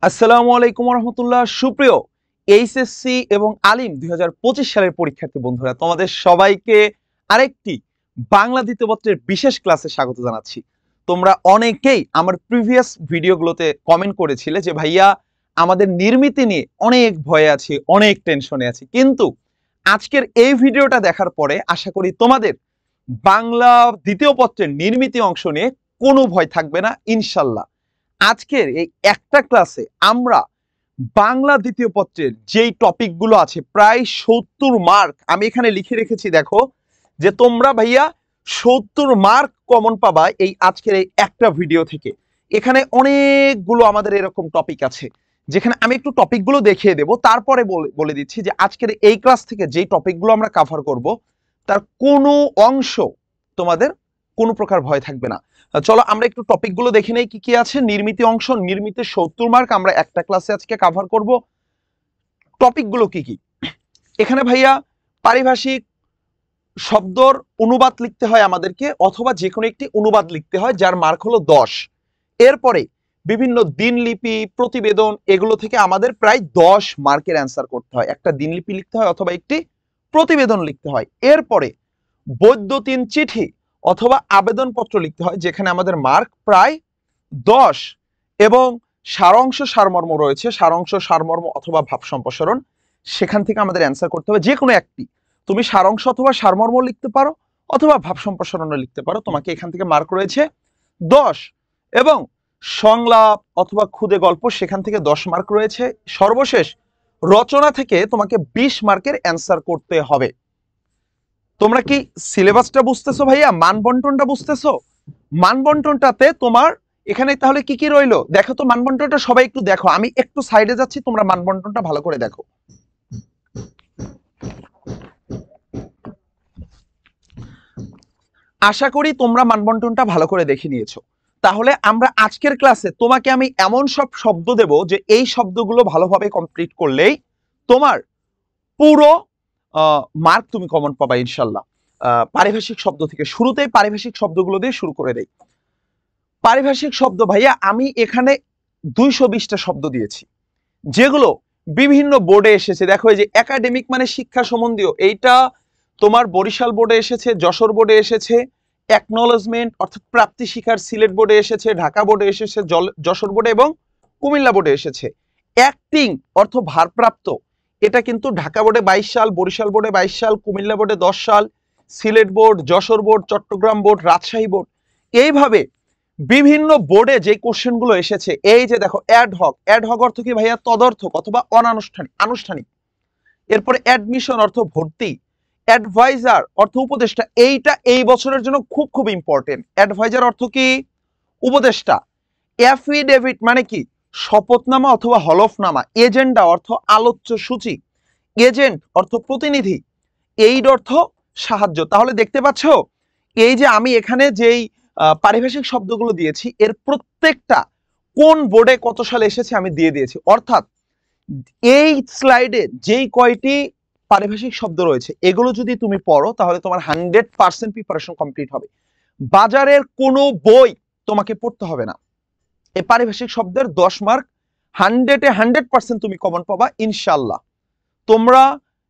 আসসালামু আলাইকুম রহমতুল্লাহ। সুপ্রিয় এইচএসসি এবং আলিম 2025 সালের পরীক্ষার্থী বন্ধুরা, তোমাদের সবাইকে আরেকটি বাংলা দ্বিতীয় পত্রের বিশেষ ক্লাসে স্বাগত জানাচ্ছি। তোমরা অনেকেই আমার প্রিভিয়াস ভিডিওগুলোতে কমেন্ট করেছিলে যে ভাইয়া আমাদের নির্মিতি নিয়ে অনেক ভয়ে আছি, অনেক টেনশনে আছি, কিন্তু আজকের এই ভিডিওটা দেখার পরে আশা করি তোমাদের বাংলা দ্বিতীয় পত্রের নির্মিতি অংশ নিয়ে কোনো ভয় থাকবে না ইনশাল্লাহ। আজকের এই একটা ক্লাসে আমরা বাংলা দ্বিতীয় পত্রের যেই টপিকগুলো আছে প্রায় 70 মার্ক আমি এখানে লিখে রেখেছি। দেখো যে তোমরা ভাইয়া 70 মার্ক কমন পাবা এই আজকের এই একটা ভিডিও থেকে। এখানে অনেকগুলো আমাদের এরকম টপিক আছে যেখানে আমি একটু টপিকগুলো দেখিয়ে দেব, তারপরে বলে দিচ্ছি যে আজকের এই ক্লাস থেকে যেই টপিকগুলো আমরা কভার করব তার কোনো অংশ তোমাদের কোনো প্রকার ভয় থাকবে না। চলো আমরা একটু টপিকগুলো দেখে নেই কি কি আছে। নির্মিতি অংশ, নির্মিতি 70 মার্ক আমরা একটা ক্লাসে আজকে কভার করব। টপিকগুলো কি কি? এখানে ভাইয়া পারিভাষিক শব্দর অনুবাদ লিখতে হয় আমাদেরকে, অথবা যে কোনো একটি অনুবাদ লিখতে হয় যার মার্ক হলো 10। এরপরে বিভিন্ন দিনলিপি, প্রতিবেদন, এগুলো থেকে আমাদের প্রায় 10 মার্কের অ্যান্সার করতে হয়। একটা দিনলিপি লিখতে হয় অথবা একটি প্রতিবেদন লিখতে হয়। এরপরে বৈদ্যুতিন চিঠি অথবা আবেদনপত্র লিখতে হয় যেখানে আমাদের মার্ক প্রায় 10। এবং সারাংশ সারমর্ম রয়েছে, সারাংশ সারমর্ম অথবা ভাব সম্প্রসারণ, সেখান থেকে আমাদের অ্যান্সার করতে হবে যে কোনো একটি। তুমি সারাংশ অথবা সারমর্ম লিখতে পারো অথবা ভাব সম্প্রসারণও লিখতে পারো, তোমাকে এখান থেকে মার্ক রয়েছে 10। এবং সংলাপ অথবা খুদে গল্প, সেখান থেকে 10 মার্ক রয়েছে। সর্বশেষ রচনা থেকে তোমাকে 20 মার্কের অ্যান্সার করতে হবে। তোমরা কি সিলেবাসটা বুঝতেছো ভাইয়া? মানবন্টনটা বুঝতেছো? মানবন্টনটাতে তোমার এখানে তাহলে কি কি রইলো দেখো তো। মানবন্টনটা সবাই একটু দেখো, আমি একটু সাইডে যাচ্ছি, তোমরা মানবন্টনটা ভালো করে দেখো। আশা করি তোমরা মানবন্টনটা ভালো করে দেখে নিয়েছো। তাহলে আমরা আজকের ক্লাসে তোমাকে আমি এমন সব শব্দ দেব যে এই শব্দগুলো ভালোভাবে কমপ্লিট করলেই তোমার পুরো মার্ক তুমি কমন পাবা ইনশাল্লাহ। পারিভাষিক শব্দ থেকে শুরুতেই পারিভাষিক শব্দগুলো দিয়ে শুরু করে দেই। পারিভাষিক শব্দ ভাইয়া আমি এখানে 220টা শব্দ দিয়েছি যেগুলো বিভিন্ন বোর্ডে এসেছে। দেখো এই যে একাডেমিক মানে শিক্ষা সম্বন্ধীয়, এইটা তোমার বরিশাল বোর্ডে এসেছে, যশোর বোর্ডে এসেছে। অ্যাকনলেজমেন্ট অর্থাৎ প্রাপ্তি শিকার সিলেট বোর্ডে এসেছে, ঢাকা বোর্ডে এসেছে, যশোর বোর্ডে এবং কুমিল্লা বোর্ডে এসেছে। অ্যাক্টিং অর্থ ভারপ্রাপ্ত, এটা কিন্তু ঢাকা বোর্ডে 22 সাল, বরিশাল বোর্ডে 22 সাল, কুমিল্লা বোর্ডে 10 সাল, Sylhet board, Jessore board, Chittagong board, Rajshahi board, এইভাবে বিভিন্ন বোর্ডে যে কোশ্চেনগুলো এসেছে। এই যে দেখো অ্যাডহক, অ্যাডহক অর্থ কি ভাইয়া? তদর্থক অথবা অনানুষ্ঠানিক, আনুষ্ঠানিক। এরপরে অ্যাডমিশন অর্থ ভর্তি, অ্যাডভাইজার অর্থ উপদেষ্টা, এইটা এই বছরের জন্য খুব খুব ইম্পর্টেন্ট। অ্যাডভাইজার অর্থ কি? উপদেষ্টা। অ্যাফিডেভিট মানে কি? শপথনামা অথবা হলফনামা। এজেন্ডা অর্থ আলোচ্য সূচি, এজেন্ট অর্থ প্রতিনিধি, এইড অর্থ সাহায্য। তাহলে দেখতে পাচ্ছ এই যে আমি এখানে যেই পারিভাষিক শব্দগুলো দিয়েছি এর প্রত্যেকটা কোন বোর্ডে কত সালে এসেছে আমি দিয়ে দিয়েছি। অর্থাৎ এই স্লাইডে যেই কয়টি পারিভাষিক শব্দ রয়েছে এগুলো যদি তুমি পড়ো তাহলে তোমার 100% প্রিপারেশন কমপ্লিট হবে। বাজারের কোনো বই তোমাকে পড়তে হবে না। এই পারিভাষিক শব্দের 10 মার্ক 100-এ 100% তুমি কমন পাবা ইনশাল্লাহ। তোমরা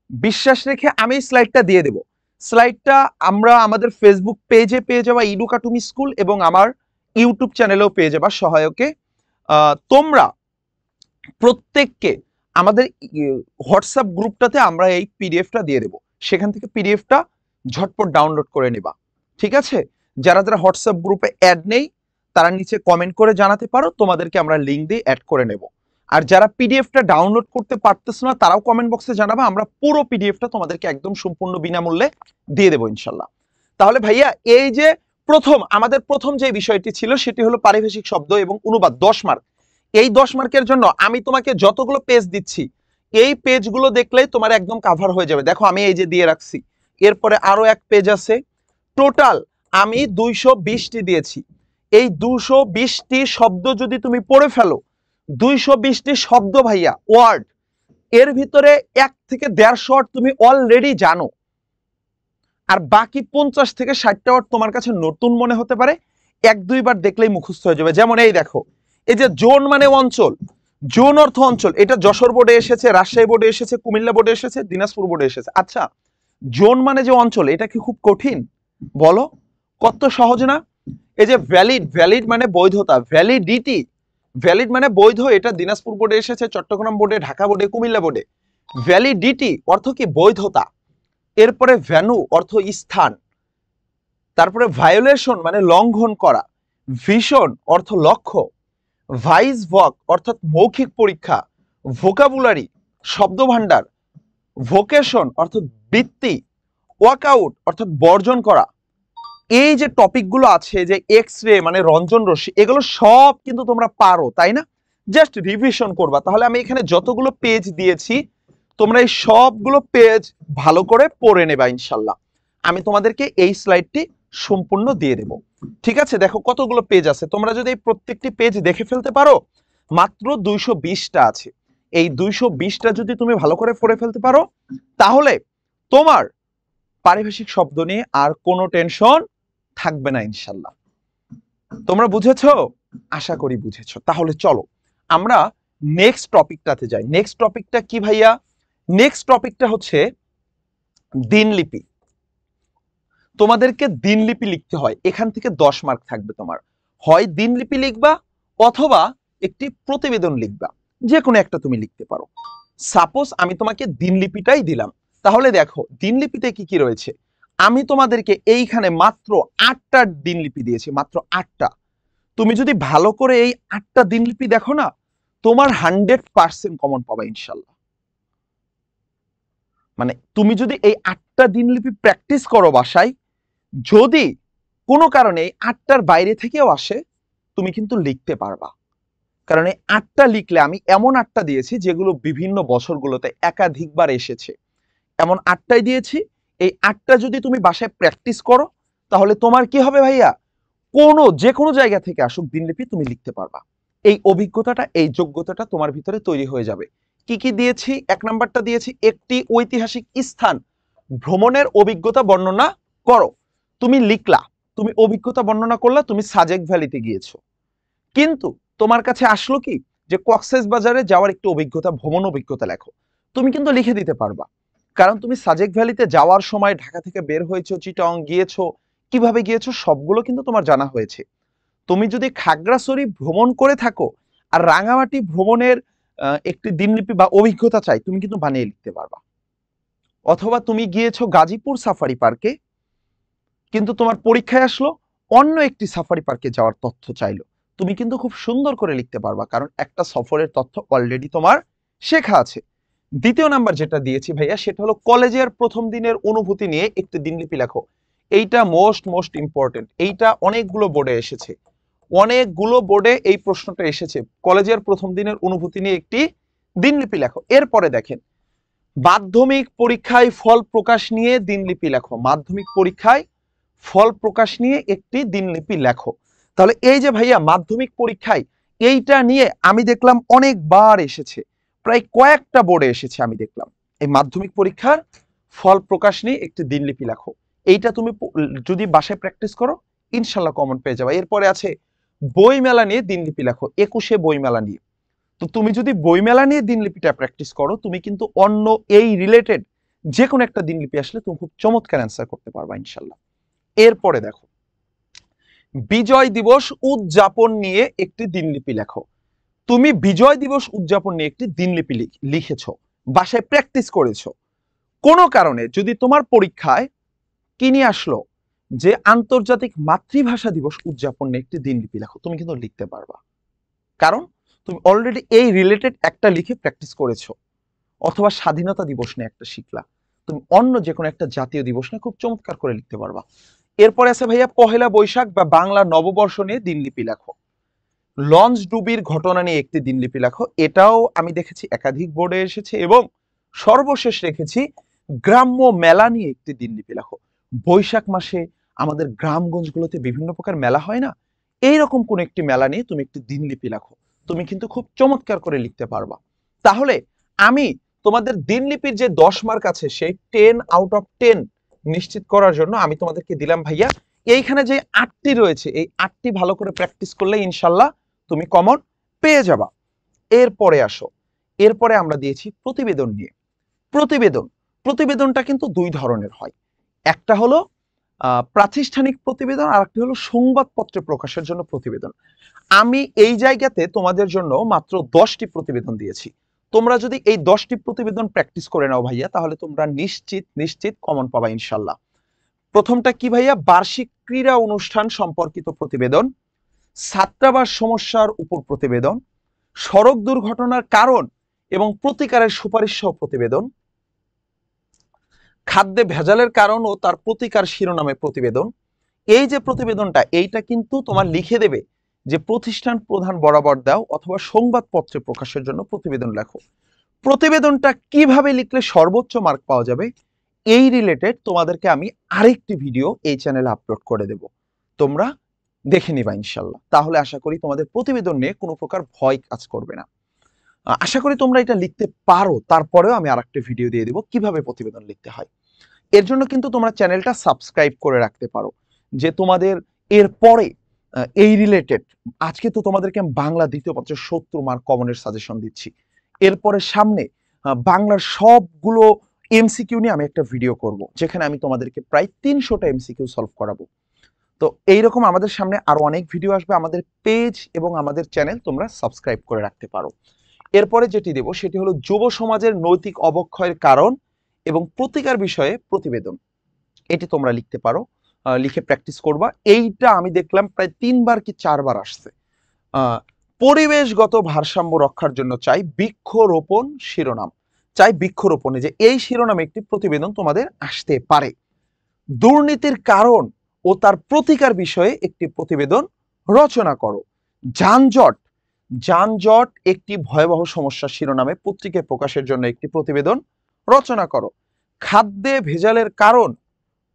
বিশ্বাস রেখে আমি স্লাইডটা দিয়ে দেব। স্লাইডটা আমরা আমাদের ফেসবুক পেজে পেয়ে যাবা ইডুকাটুমি স্কুল, এবং আমার ইউটিউব চ্যানেলেও পেয়ে যাবা সহায়কে। তোমরা প্রত্যেককে আমাদের হোয়াটসঅ্যাপ গ্রুপটাতে আমরা এই পিডিএফটা দিয়ে দেব, সেখান থেকে পিডিএফটা ঝটপট ডাউনলোড করে নেবা। ঠিক আছে? যারা যারা হোয়াটসঅ্যাপ গ্রুপে অ্যাড নেই তারা নিচে কমেন্ট করে জানাতে পারো, তোমাদেরকে আমরা লিঙ্ক দিয়ে অ্যাড করে নেব। আর যারা পিডিএফটা ডাউনলোড করতে পারতেছ না তারাও কমেন্ট বক্সে জানাবা, আমরা পুরো পিডিএফটা তোমাদেরকে একদম সম্পূর্ণ বিনামূল্যে দিয়ে দেবো ইনশাল্লাহ। তাহলে ভাইয়া এই যে আমাদের প্রথম যে বিষয়টি ছিল সেটি হলো পারিভাষিক শব্দ এবং অনুবাদ 10 মার্ক। এই 10 মার্কের জন্য আমি তোমাকে যতগুলো পেজ দিচ্ছি এই পেজগুলো দেখলেই তোমার একদম কাভার হয়ে যাবে। দেখো আমি এই যে দিয়ে রাখছি, এরপরে আরো এক পেজ আছে। টোটাল আমি 220টি দিয়েছি। এই 220টি শব্দ যদি তুমি পড়ে ফেলো, 220টি শব্দ ভাইয়া ওয়ার্ড, এর ভিতরে 1 থেকে 150 ওয়ার্ড তুমি অলরেডি জানো, আর বাকি 50 থেকে 60টা ওয়ার্ড তোমার কাছে নতুন মনে হতে পারে, 1-2 বার দেখলেই মুখস্থ হয়ে যাবে। যেমন এই দেখো, এই যে জোন মানে অঞ্চল, জোন অর্থ অঞ্চল, এটা যশোর বোর্ডে এসেছে, রাজশাহী বোর্ডে এসেছে, কুমিল্লা বোর্ডে এসেছে, দিনাজপুর বোর্ডে এসেছে। আচ্ছা, জোন মানে যে অঞ্চল, এটা কি খুব কঠিন? বলো, কত সহজ না? এই যে ভ্যালিড, ভ্যালিড মানে বৈধতা, ভ্যালিডিটি, ভ্যালিড মানে বৈধ, এটা দিনাজপুর বোর্ডে এসেছে, চট্টগ্রাম বোর্ডে, ঢাকা বোর্ডে, কুমিল্লা বোর্ডে। ভ্যালিডিটি অর্থ কি? বৈধতা। এরপরে ভ্যানু অর্থ স্থান, তারপরে ভায়োলেশন মানে লঙ্ঘন করা, ভিশন অর্থ লক্ষ্য, ভাইস ভক অর্থাৎ মৌখিক পরীক্ষা, ভোকাবুলারি শব্দ ভান্ডার, ভোকেশন অর্থাৎ বৃত্তি, ওয়াকআউট অর্থাৎ বর্জন করা। এই যে টপিকগুলো আছে, যে এক্স রে মানে রঞ্জন রশ্মি, এগুলো সব কিন্তু তোমরা পারো, তাই না? জাস্ট রিভিশন করবা। তাহলে আমি এখানে যতগুলো পেজ দিয়েছি, তোমরা এই সবগুলো পেজ ভালো করে পড়ে নেবা ইনশাল্লাহ। আমি তোমাদেরকে এই স্লাইডটি সম্পূর্ণ দিয়ে দেব। ঠিক আছে, দেখো কতগুলো পেজ আছে। তোমরা যদি এই প্রত্যেকটি পেজ দেখে ফেলতে পারো, মাত্র 220টা আছে। এই 220টা যদি তুমি ভালো করে পড়ে ফেলতে পারো, তাহলে তোমার পারিভাষিক শব্দ নিয়ে আর কোনো টেনশন থাকবে না ইনশাল্লাহ। তোমরা বুঝেছো? আশা করি বুঝেছো। তাহলে চলো আমরা নেক্সট টপিকটাতে যাই। নেক্সট টপিকটা কি ভাইয়া? নেক্সট টপিকটা হচ্ছে দিনলিপি। তোমাদেরকে দিনলিপি লিখতে হয়, এখান থেকে 10 মার্ক থাকবে তোমার। হয় দিনলিপি লিখবা অথবা একটি প্রতিবেদন লিখবা, যে কোনো একটা তুমি লিখতে পারো। সাপোজ আমি তোমাকে দিনলিপিটাই দিলাম, তাহলে দেখো দিনলিপিতে কি কি রয়েছে। আমি তোমাদেরকে এইখানে মাত্র 8টা দিনলিপি দিয়েছি, মাত্র 8টা। তুমি যদি ভালো করে এই 8টা দিনলিপি দেখো না, তোমার 100% কমন পাবা ইনশাল্লাহ। মানে তুমি যদি এই 8টা দিনলিপি প্র্যাকটিস করো বাসায়, যদি কোনো কারণে এই 8টার বাইরে থেকেও আসে, তুমি কিন্তু লিখতে পারবা। কারণ এই 8টা লিখলে, আমি এমন 8টা দিয়েছি যেগুলো বিভিন্ন বছরগুলোতে একাধিকবার এসেছে, এমন 8টাই দিয়েছি। এই 8টা যদি তুমি বাসায় প্র্যাকটিস করো, তাহলে তোমার কি হবে ভাইয়া, যে কোনো জায়গা থেকে আসুক দিনলিপি তুমি লিখতে পারবা। এই অভিজ্ঞতাটা, এই যোগ্যতাটা তোমার ভিতরে তৈরি হয়ে যাবে। কি কি দিয়েছি? 1 নাম্বারটা দিয়েছি, একটি ঐতিহাসিক স্থান ভ্রমণের অভিজ্ঞতা বর্ণনা করো। তুমি লিখলা, তুমি অভিজ্ঞতা বর্ণনা করলা, তুমি সাজেক ভ্যালিতে গিয়েছো, কিন্তু তোমার কাছে আসলো কি যে কক্সবাজারে যাওয়ার একটু অভিজ্ঞতা, ভ্রমণ অভিজ্ঞতা লেখো। তুমি কিন্তু লিখে দিতে পারবা, কারণ তুমি সাজেক ভ্যালিতে যাওয়ার সময় ঢাকা থেকে বের হয়েছো, চিটং গিয়েছো, কিভাবে গিয়েছো সবগুলো কিন্তু তোমার জানা হয়েছে। তুমি যদি খাগড়াছড়ি ভ্রমণ করে থাকো আর রাঙামাটি ভ্রমণের একটি দিনলিপি বা অভিজ্ঞতা চাই, তুমি কিন্তু বানিয়ে লিখতে পারবা। অথবা তুমি গিয়েছো গাজীপুর সাফারি পার্কে, কিন্তু তোমার পরীক্ষায় আসলো অন্য একটি সাফারি পার্কে যাওয়ার তথ্য চাইলো, তুমি কিন্তু খুব সুন্দর করে লিখতে পারবা, কারণ একটা সফরের তথ্য অলরেডি তোমার শেখা আছে। দ্বিতীয় নাম্বার যেটা দিয়েছি ভাইয়া, সেটা হলো কলেজের প্রথম দিনের অনুভূতি নিয়ে একটি দিনলিপি লেখো। এইটা মোস্ট ইম্পর্টেন্ট, এইটা অনেকগুলো বোর্ডে এসেছে, অনেকগুলো বোর্ডে এই প্রশ্নটা এসেছে। কলেজের প্রথম দিনের অনুভূতি নিয়ে একটি দিনলিপি লেখো। এরপরে দেখেন, মাধ্যমিক পরীক্ষায় ফল প্রকাশ নিয়ে দিনলিপি লেখো। মাধ্যমিক পরীক্ষায় ফল প্রকাশ নিয়ে একটি দিনলিপি লেখো। তাহলে এই যে ভাইয়া মাধ্যমিক পরীক্ষায়, এইটা নিয়ে আমি দেখলাম অনেকবার এসেছে, প্রায় কয়েকটা বোর্ডে এসেছে আমি দেখলাম। এই মাধ্যমিক পরীক্ষার ফল প্রকাশ নিয়ে একটি দিনলিপি লেখো, এইটা তুমি যদি বাসায় প্র্যাকটিস করো ইনশাল্লাহ কমন পেয়ে যাবে। এরপরে আছে বইমেলা নিয়ে দিনলিপি লেখো, 21শে বইমেলা নিয়ে। তো তুমি যদি বইমেলা নিয়ে দিনলিপিটা প্র্যাকটিস করো, তুমি কিন্তু অন্য এই রিলেটেড যে কোনো একটা দিনলিপি আসলে তুমি খুব চমৎকার অ্যান্সার করতে পারবা ইনশাল্লাহ। এরপরে দেখো, বিজয় দিবস উদযাপন নিয়ে একটি দিনলিপি লেখো। তুমি বিজয় দিবস উদযাপন নিয়ে একটি দিনলিপি লিখেছো, বাসায় প্র্যাকটিস করেছো। কোনো কারণে যদি তোমার পরীক্ষায় কি নিয়ে আসলো, যে আন্তর্জাতিক মাতৃভাষা দিবস উদযাপন নিয়ে একটি দিনলিপি লেখো, তুমি কিন্তু লিখতে পারবা, কারণ তুমি অলরেডি এই রিলেটেড একটা লিখে প্র্যাকটিস করেছো। অথবা স্বাধীনতা দিবস নিয়ে একটা শিখলা, তুমি অন্য যে কোনো একটা জাতীয় দিবস নিয়ে খুব চমৎকার করে লিখতে পারবা। এরপরে আছে ভাইয়া পহেলা বৈশাখ বা বাংলা নববর্ষ নিয়ে দিনলিপি লেখো। লঞ্চ ডুবির ঘটনা নিয়ে একটি দিনলিপি লেখো, এটাও আমি দেখেছি একাধিক বোর্ডে এসেছে। এবং সর্বশেষ রেখেছি গ্রাম্য মেলা নিয়ে একটি দিনলিপি লেখো। বৈশাখ মাসে আমাদের গ্রামগঞ্জগুলোতে বিভিন্ন প্রকার মেলা হয় না, এইরকম কোন একটি মেলা নিয়ে তুমি একটি দিনলিপি লেখো, তুমি কিন্তু খুব চমৎকার করে লিখতে পারবা। তাহলে আমি তোমাদের দিনলিপির যে 10 মার্ক আছে, সেই 10 আউট অফ 10 নিশ্চিত করার জন্য আমি তোমাদেরকে দিলাম ভাইয়া এইখানে যে 8টি রয়েছে, এই 8টি ভালো করে প্র্যাকটিস করলে ইনশাল্লাহ তুমি কমন পেয়ে যাবা। এরপরে আসো, এরপরে আমরা দিয়েছি প্রতিবেদন নিয়ে। প্রতিবেদনটা কিন্তু দুই ধরনের হয়, একটা হলো প্রাতিষ্ঠানিক প্রতিবেদন, আর একটা হলো সংবাদপত্রে প্রকাশের জন্য প্রতিবেদন। আমি এই জায়গাতে তোমাদের জন্য মাত্র 10টি প্রতিবেদন দিয়েছি। তোমরা যদি এই 10টি প্রতিবেদন প্র্যাকটিস করে নাও ভাইয়া, তাহলে তোমরা নিশ্চিত কমন পাবা ইনশাল্লাহ। প্রথমটা কি ভাইয়া? বার্ষিক ক্রীড়া অনুষ্ঠান সম্পর্কিত প্রতিবেদন, ছাত্রাবাস সমস্যার উপর প্রতিবেদন, সড়ক দুর্ঘটনার কারণ এবং প্রতিকারের সুপারিশ সহ প্রতিবেদন, খাদ্যে ভেজালের কারণ ও তার প্রতিকার শিরোনামে প্রতিবেদন। এই যে প্রতিবেদনটা, এইটা কিন্তু তোমার লিখে দেবে যে প্রতিষ্ঠান প্রধান বরাবর দাও অথবা সংবাদপত্রে প্রকাশের জন্য প্রতিবেদন লেখো। প্রতিবেদনটা কিভাবে লিখলে সর্বোচ্চ মার্ক পাওয়া যাবে, এই রিলেটেড তোমাদেরকে আমি আরেকটি ভিডিও এই চ্যানেলে আপলোড করে দেব, তোমরা দেখে নিবা ইনশাল্লাহ। তাহলে আশা করি তোমাদের প্রতিবেদন নিয়ে কোনো প্রকার ভয় কাজ করবে না। আশা করি তোমরা এটা লিখতে পারো। তারপরেও আমি আরেকটা ভিডিও দিয়ে দেব কিভাবে প্রতিবেদন লিখতে হয়। এর জন্য কিন্তু তোমরা চ্যানেলটা সাবস্ক্রাইব করে রাখতে পারো, যে তোমাদের এরপরে এই রিলেটেড, আজকে তো তোমাদেরকে আমি বাংলা দ্বিতীয় পত্রের 70 মার্ক কমনের সাজেশন দিচ্ছি, এরপরে সামনে বাংলার সবগুলো এমসিকিউ নিয়ে আমি একটা ভিডিও করব, যেখানে আমি তোমাদেরকে প্রায় 300টা এমসিকিউ সলভ করাবো। তো এইরকম আমাদের সামনে আরো অনেক ভিডিও আসবে। আমাদের পেজ এবং আমাদের চ্যানেল তোমরা সাবস্ক্রাইব করে রাখতে পারো। এরপরে যেটি দেব সেটি হলো যুব সমাজের নৈতিক অবক্ষয়ের কারণ এবং প্রতিকার বিষয়ে প্রতিবেদন। এটি তোমরা লিখতে পারো, লিখে প্র্যাকটিস করবা। এইটা আমি দেখলাম প্রায় 3বার কি 4বার আসছে। পরিবেশগত ভারসাম্য রক্ষার জন্য চাই বৃক্ষরোপণ শিরোনাম, চাই বৃক্ষরোপণে, যে এই শিরোনামে একটি প্রতিবেদন তোমাদের আসতে পারে। দুর্নীতির কারণ ও তার প্রতিকার বিষয়ে একটি প্রতিবেদন রচনা করো। যানজট একটি ভয়াবহ সমস্যা শিরোনামে পত্রিকায় প্রকাশের জন্য একটি প্রতিবেদন রচনা করো। খাদ্যে ভেজালের কারণ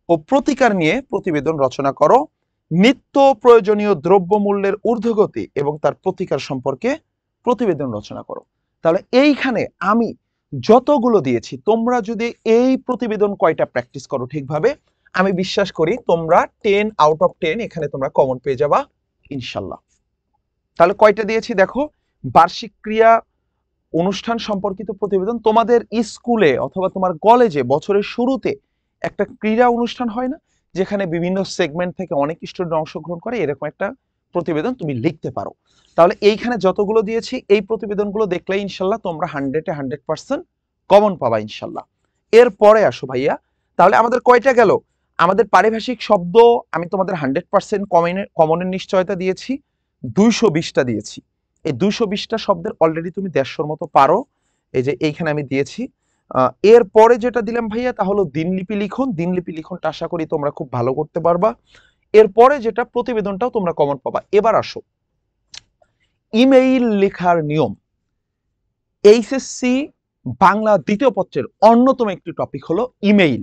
ও প্রতিকার নিয়ে প্রতিবেদন রচনা করো। নিত্য প্রয়োজনীয় দ্রব্যমূল্যের ঊর্ধ্বগতি এবং তার প্রতিকার সম্পর্কে প্রতিবেদন রচনা করো। তাহলে এইখানে আমি যতগুলো দিয়েছি, তোমরা যদি এই প্রতিবেদন কয়টা প্র্যাকটিস করো ঠিকভাবে, আমি বিশ্বাস করি তোমরা 10 আউট অফ 10 এখানে তোমরা কমন পেয়ে যাবা ইনশাল্লাহ। তাহলে কয়টা দিয়েছি দেখো, বার্ষিক ক্রিয়া অনুষ্ঠান সম্পর্কিত প্রতিবেদন। তোমাদের স্কুলে অথবা তোমার কলেজে বছরের শুরুতে একটা ক্রীড়া অনুষ্ঠান হয় না, যেখানে বিভিন্ন সেগমেন্ট থেকে অনেক স্টুডেন্ট অংশগ্রহণ করে, এরকম একটা প্রতিবেদন তুমি লিখতে পারো। তাহলে এইখানে যতগুলো দিয়েছি এই প্রতিবেদনগুলো দেখলে ইনশাল্লাহ তোমরা 100% কমন পাবা ইনশাল্লাহ। এরপরে আসো ভাইয়া, তাহলে আমাদের কয়টা গেল? আমাদের পারিভাষিক শব্দ আমি তোমাদের 100% কমনের নিশ্চয়তা দিয়েছি, 220টা দিয়েছি। এই 220টা শব্দের অলরেডি তুমি 150-র মতো পারো, এই যে এইখানে আমি দিয়েছি। এরপরে যেটা দিলাম ভাইয়া তা হলো দিনলিপি লিখনটা আশা করি তোমরা খুব ভালো করতে পারবা। এরপরে যেটা প্রতিবেদনটাও তোমরা কমন পাবা। এবার আসো ইমেইল লেখার নিয়ম। এইচএসসি বাংলা দ্বিতীয় পত্রের অন্যতম একটি টপিক হলো ইমেইল,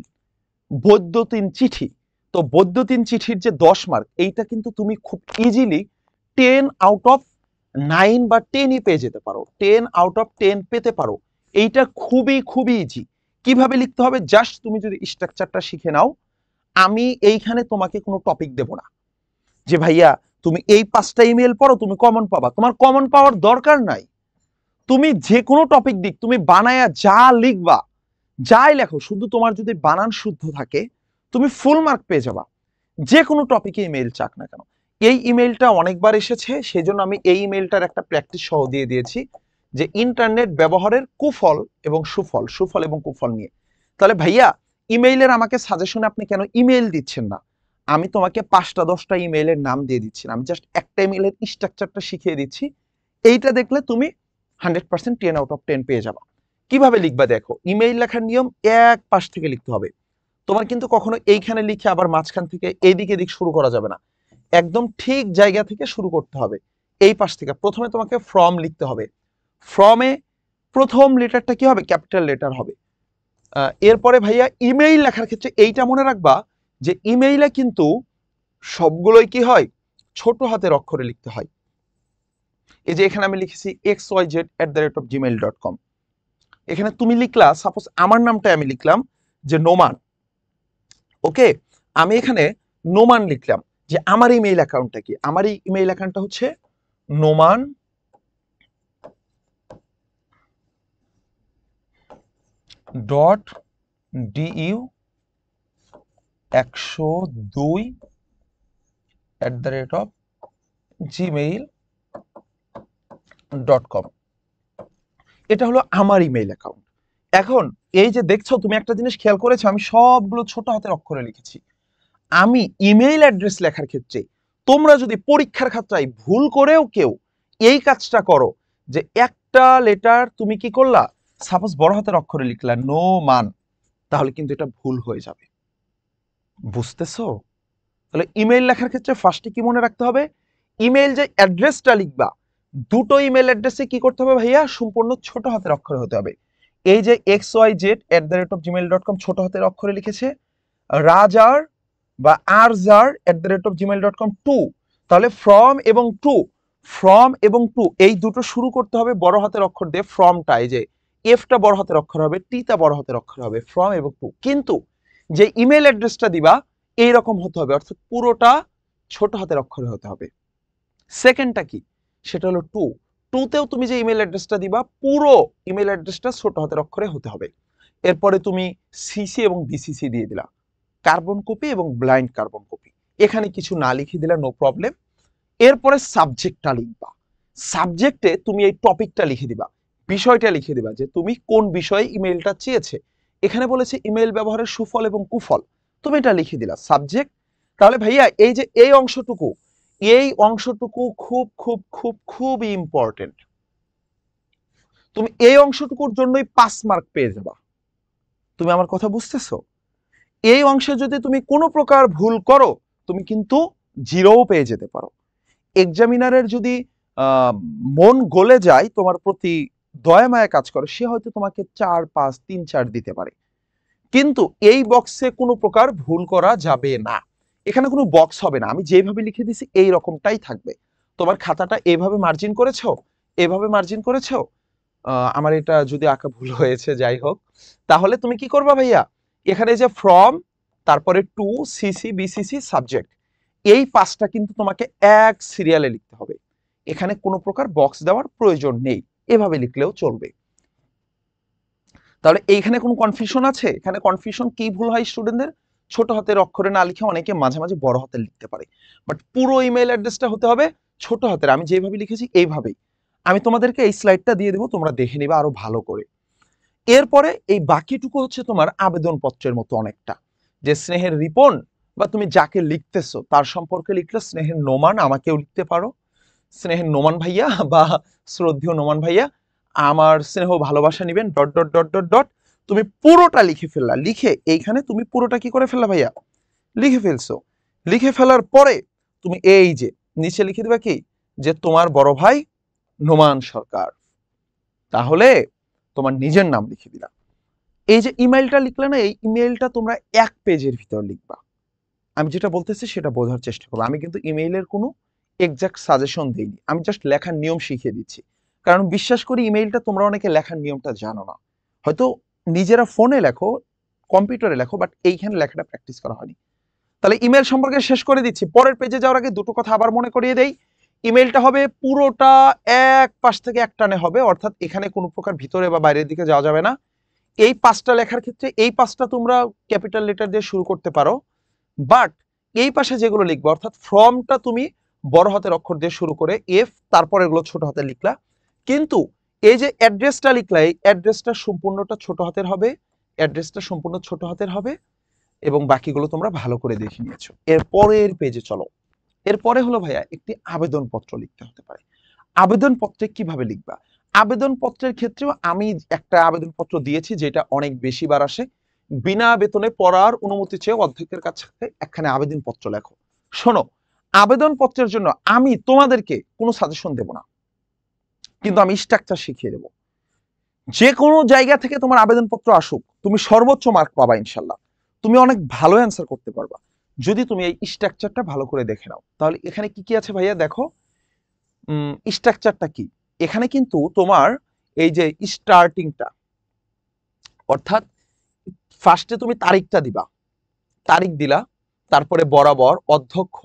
বৈদ্যুতিন চিঠি। তো বৈদ্যুতিন চিঠির যে 10 মার্ক, এইটা কিন্তু তুমি খুব ইজিলি 10 আউট অফ 9 বা 10ই পেয়ে যেতে পারো, 10 আউট অফ 10 পেতে পারো। এইটা খুবই ইজি। কিভাবে লিখতে হবে, জাস্ট তুমি যদি স্ট্রাকচারটা শিখে নাও। আমি এইখানে তোমাকে কোনো টপিক দেব না যে ভাইয়া তুমি এই 5টা ইমেল পড়ো তুমি কমন পাবা, তোমার কমন পাওয়ার দরকার নাই। তুমি যে কোনো টপিক দিক তুমি বানায়া যা লিখবা, যাই লেখো, শুধু তোমার যদি বানান শুদ্ধ থাকে তুমি ফুল মার্ক পেয়ে যাবা, যে কোনো টপিকে ইমেইল চাক না কেন। এই ইমেইলটা অনেকবার এসেছে, সেই জন্য আমি এই ইমেইলটার একটা প্র্যাকটিস সহ দিয়ে দিয়েছি, যে ইন্টারনেট ব্যবহারের কুফল এবং সুফল এবং কুফল নিয়ে। তাহলে ভাইয়া ইমেইলের আমাকে সাজেশনে আপনি কেন ইমেইল দিচ্ছেন না? আমি তোমাকে 5টা 10টা ইমেইলের নাম দিয়ে দিচ্ছি না, আমি জাস্ট একটা ইমেইলের স্ট্রাকচারটা শিখিয়ে দিচ্ছি। এইটা দেখলে তুমি 100% 10 আউট অফ 10 পেয়ে যাবা। কিভাবে লিখবা দেখো, ইমেইল লেখার নিয়ম এক পাশ থেকে লিখতে হবে। তোমার কিন্তু কখনো এইখানে লিখে আবার মাঝখান থেকে এইদিকে দিক শুরু করা যাবে না, একদম ঠিক জায়গা থেকে শুরু করতে হবে। এই পাশ থেকে প্রথমে তোমাকে ফ্রম লিখতে হবে, ফ্রমে প্রথম লেটারটা কি হবে, ক্যাপিটাল লেটার হবে। এরপরে ভাইয়া ইমেইল লেখার ক্ষেত্রে এইটা মনে রাখবা যে ইমেইলে কিন্তু সবগুলোই কি হয়, ছোট হাতের অক্ষরে লিখতে হয়। এই যে এখানে আমি লিখেছি xyz@gmail.com, এখানে তুমি লিখলা, সাপোজ আমার নামটা আমি লিখলাম যে নোমান, ওকে, আমি এখানে নোমান লিখলাম, যে আমার ইমেইল অ্যাকাউন্টটা কি, আমার এই ইমেইল অ্যাকাউন্টটা হচ্ছে নোমান ডট ডিইউ 102 @gmail.com। এটা হলো আমার ইমেইল অ্যাকাউন্ট। এখন এই যে দেখছো, তুমি একটা জিনিস খেয়াল করেছো, আমি সবগুলো ছোট হাতের অক্ষরে লিখেছি। আমি ইমেইল অ্যাড্রেস লেখার ক্ষেত্রে, তোমরা যদি পরীক্ষার খাতায় ভুল করেও কেউ এই কাজটা করো, যে একটা লেটার তুমি কি করলা, সাপোজ বড় হাতের অক্ষরে লিখলা নো মান, তাহলে কিন্তু এটা ভুল হয়ে যাবে। বুঝতেছো? তাহলে ইমেইল লেখার ক্ষেত্রে ফার্স্টে কি মনে রাখতে হবে, ইমেইল যে অ্যাড্রেসটা লিখবা, দুটো ইমেইল অ্যাড্রেসে কি করতে হবে ভাইয়া, সম্পূর্ণ ছোট হাতের অক্ষরে হতে হবে। এই যে xyz@gmail.com ছোট হাতের অক্ষরে লিখেছে, রাজার বা আরজার @gmail.com 2, তাহলে ফ্রম এবং টু এই দুটো শুরু করতে হবে বড় হাতের অক্ষর দিয়ে। ফ্রমটা, এই যে এফটা বড় হাতের অক্ষর হবে, টিটা বড় হাতের অক্ষর হবে, ফ্রম এবং টু। কিন্তু যে ইমেল অ্যাড্রেসটা দিবা এইরকম হতে হবে, অর্থাৎ পুরোটা ছোট হাতের অক্ষরে হতে হবে। সেকেন্ডটা কি, সেটা হলো টুতেও তুমি যে ইমেল অ্যাড্রেসটা দিবা পুরো ইমেল অ্যাড্রেসটা ছোট হাতের অক্ষরে হতে হবে। এরপরে তুমি সিসি এবং বিসিসি দিয়ে দিলা, কার্বন কপি এবং ব্লাইন্ড কার্বন কপি। এখানে কিছু না লিখে দিলা, নো প্রবলেম। এরপরে সাবজেক্টটা লিখবা, সাবজেক্টে তুমি এই টপিকটা লিখে দিবা, বিষয়টা লিখে দিবা, যে তুমি কোন বিষয়ে ইমেইলটা চেয়েছে। এখানে বলেছে ইমেইল ব্যবহারের সুফল এবং কুফল, তুমি এটা লিখে দিলা সাবজেক্ট। তাহলে ভাইয়া এই যে এই অংশটুকু খুব খুব খুব খুব ইম্পর্টেন্ট। তুমি এই অংশটুকুর জন্যই 5 মার্ক পেয়ে যাবা। তুমি আমার কথা বুঝতেছো? এই অংশে যদি তুমি কোনো প্রকার ভুল করো, তুমি কিন্তু 0 পেয়ে যেতে পারো। এক্সামিনারের যদি মন গলে যায়, তোমার প্রতি দয়া মায়া কাজ করে, সে হয়তো তোমাকে 4, 5, 3, 4 দিতে পারে। কিন্তু এই বক্সে কোনো প্রকার ভুল করা যাবে না, এখানে কোনো বক্স হবে না। আমি যেভাবে লিখে দিছি এই রকমটাই থাকবে। তোমার খাতাটা এইভাবে মার্জিন করেছো, এইভাবে মার্জিন করেছো, আমার এটা যদি আঁকা ভুল হয়েছে যাই হোক, তাহলে তুমি কি করবা ভাইয়া, এখানে যে ফ্রম, তারপরে টু, সিসি, বিসিসি, সাবজেক্ট, এই 5টা কিন্তু তোমাকে এক সিরিয়ালে লিখতে হবে। এখানে কোনো প্রকার বক্স দেওয়ার প্রয়োজন নেই, এভাবে লিখলেও চলবে। তাহলে এইখানে কোনো কনফিউশন আছে? এখানে কনফিউশন কি ভুল হয় স্টুডেন্টদের, ছোট হাতের অক্ষরে না লিখে অনেকে মাঝে মাঝে বড় হাতে লিখতে পারে, বাট পুরো ইমেল অ্যাড্রেসটা হতে হবে ছোট হাতের। আমি যেভাবে লিখেছি এইভাবেই। আমি তোমাদেরকে এই স্লাইডটা দিয়ে দেবো, তোমরা দেখে নিবা আরো ভালো করে। এরপরে এই বাকিটুকু হচ্ছে তোমার আবেদনপত্রের মতো অনেকটা, যে স্নেহের রিপন বা তুমি যাকে লিখতেছো তার সম্পর্কে লিখলে স্নেহের নোমান, আমাকেও লিখতে পারো, স্নেহের নোমান ভাইয়া বা শ্রদ্ধেয় নোমান ভাইয়া, আমার স্নেহ ভালোবাসা নিবেন dot dot dot dot dot. তুমি পুরোটা লিখে ফেললা, লিখে এইখানে তুমি পুরোটা কি করে ফেললা ভাইয়া, লিখে ফেলছো। লিখে ফেলার পরে তুমি এই যে নিচে লিখে দিবা কি, যে তোমার বড় ভাই নোমান সরকার, তাহলে তোমার নিজের নাম লিখে দিলা। এই যে ইমেইলটা লিখলে না, এই ইমেইলটা তোমরা 1 পেজের ভিতর লিখবা। আমি যেটা বলতেছি সেটা বোঝার চেষ্টা করবো। আমি কিন্তু ইমেইলের কোনো এক্সাক্ট সাজেশন দিইনি, আমি জাস্ট লেখার নিয়ম শিখিয়ে দিচ্ছি। কারণ বিশ্বাস করি ইমেইলটা তোমরা অনেকে লেখার নিয়মটা জানো না, হয়তো নিজেরা ফোনে লেখো, কম্পিউটারে লেখো, বাট এইখানে লেখাটা প্র্যাকটিস করা হয়নি। তাহলে ইমেল সম্পর্কে শেষ করে দিচ্ছি। পরের পেজে যাওয়ার আগে দুটো কথা আবার মনে করিয়ে দেই। ইমেলটা হবে পুরোটা এক পাশ থেকে এক টানে হবে, অর্থাৎ এখানে কোনো প্রকার ভিতরে বা বাইরের দিকে যাওয়া যাবে না। এই 5টা লেখার ক্ষেত্রে এই 5টা তোমরা ক্যাপিটাল লেটার দিয়ে শুরু করতে পারো, বাট এই পাশে যেগুলো লিখবে, অর্থাৎ ফ্রমটা তুমি বড় হাতের অক্ষর দিয়ে শুরু করে এফ, তারপর এগুলো ছোট হাতে লিখলা। কিন্তু এই যে অ্যাড্রেসটা লিখলা, এই অ্যাড্রেসটা সম্পূর্ণটা ছোট হাতের হবে, অ্যাড্রেসটা সম্পূর্ণ ছোট হাতের হবে, এবং বাকিগুলো তোমরা ভালো করে দেখে নিয়েছো। এরপরের পেজে চলো। এরপরে হলো ভাইয়া একটি আবেদনপত্র লিখতে হতে পারে। আবেদনপত্রে কিভাবে লিখবা? আবেদনপত্রের ক্ষেত্রেও আমি একটা আবেদনপত্র দিয়েছি যেটা অনেক বেশি বার আসে, বিনা বেতনে পড়ার অনুমতি চেয়ে অধ্যক্ষের কাছে একখানে আবেদনপত্র লেখো। শোনো, আবেদনপত্রের জন্য আমি তোমাদেরকে কোনো সাজেশন দেব না, কিন্তু আমি স্ট্রাকচার শিখিয়ে দেব। যে কোনো জায়গা থেকে তোমার আবেদনপত্র আসুক, তুমি সর্বোচ্চ মার্ক পাবা ইনশাল্লাহ, তুমি অনেক ভালো অ্যান্সার করতে পারবা যদি তুমি এই স্ট্রাকচারটা ভালো করে দেখে নাও। তাহলে এখানে কি কি আছে ভাইয়া দেখো, স্ট্রাকচারটা কি, এখানে কিন্তু তোমার এই যে স্টার্টিংটা, অর্থাৎ ফার্স্টে তুমি তারিখটা দিবা, তারিখ দিলা, তারপরে বরাবর অধ্যক্ষ,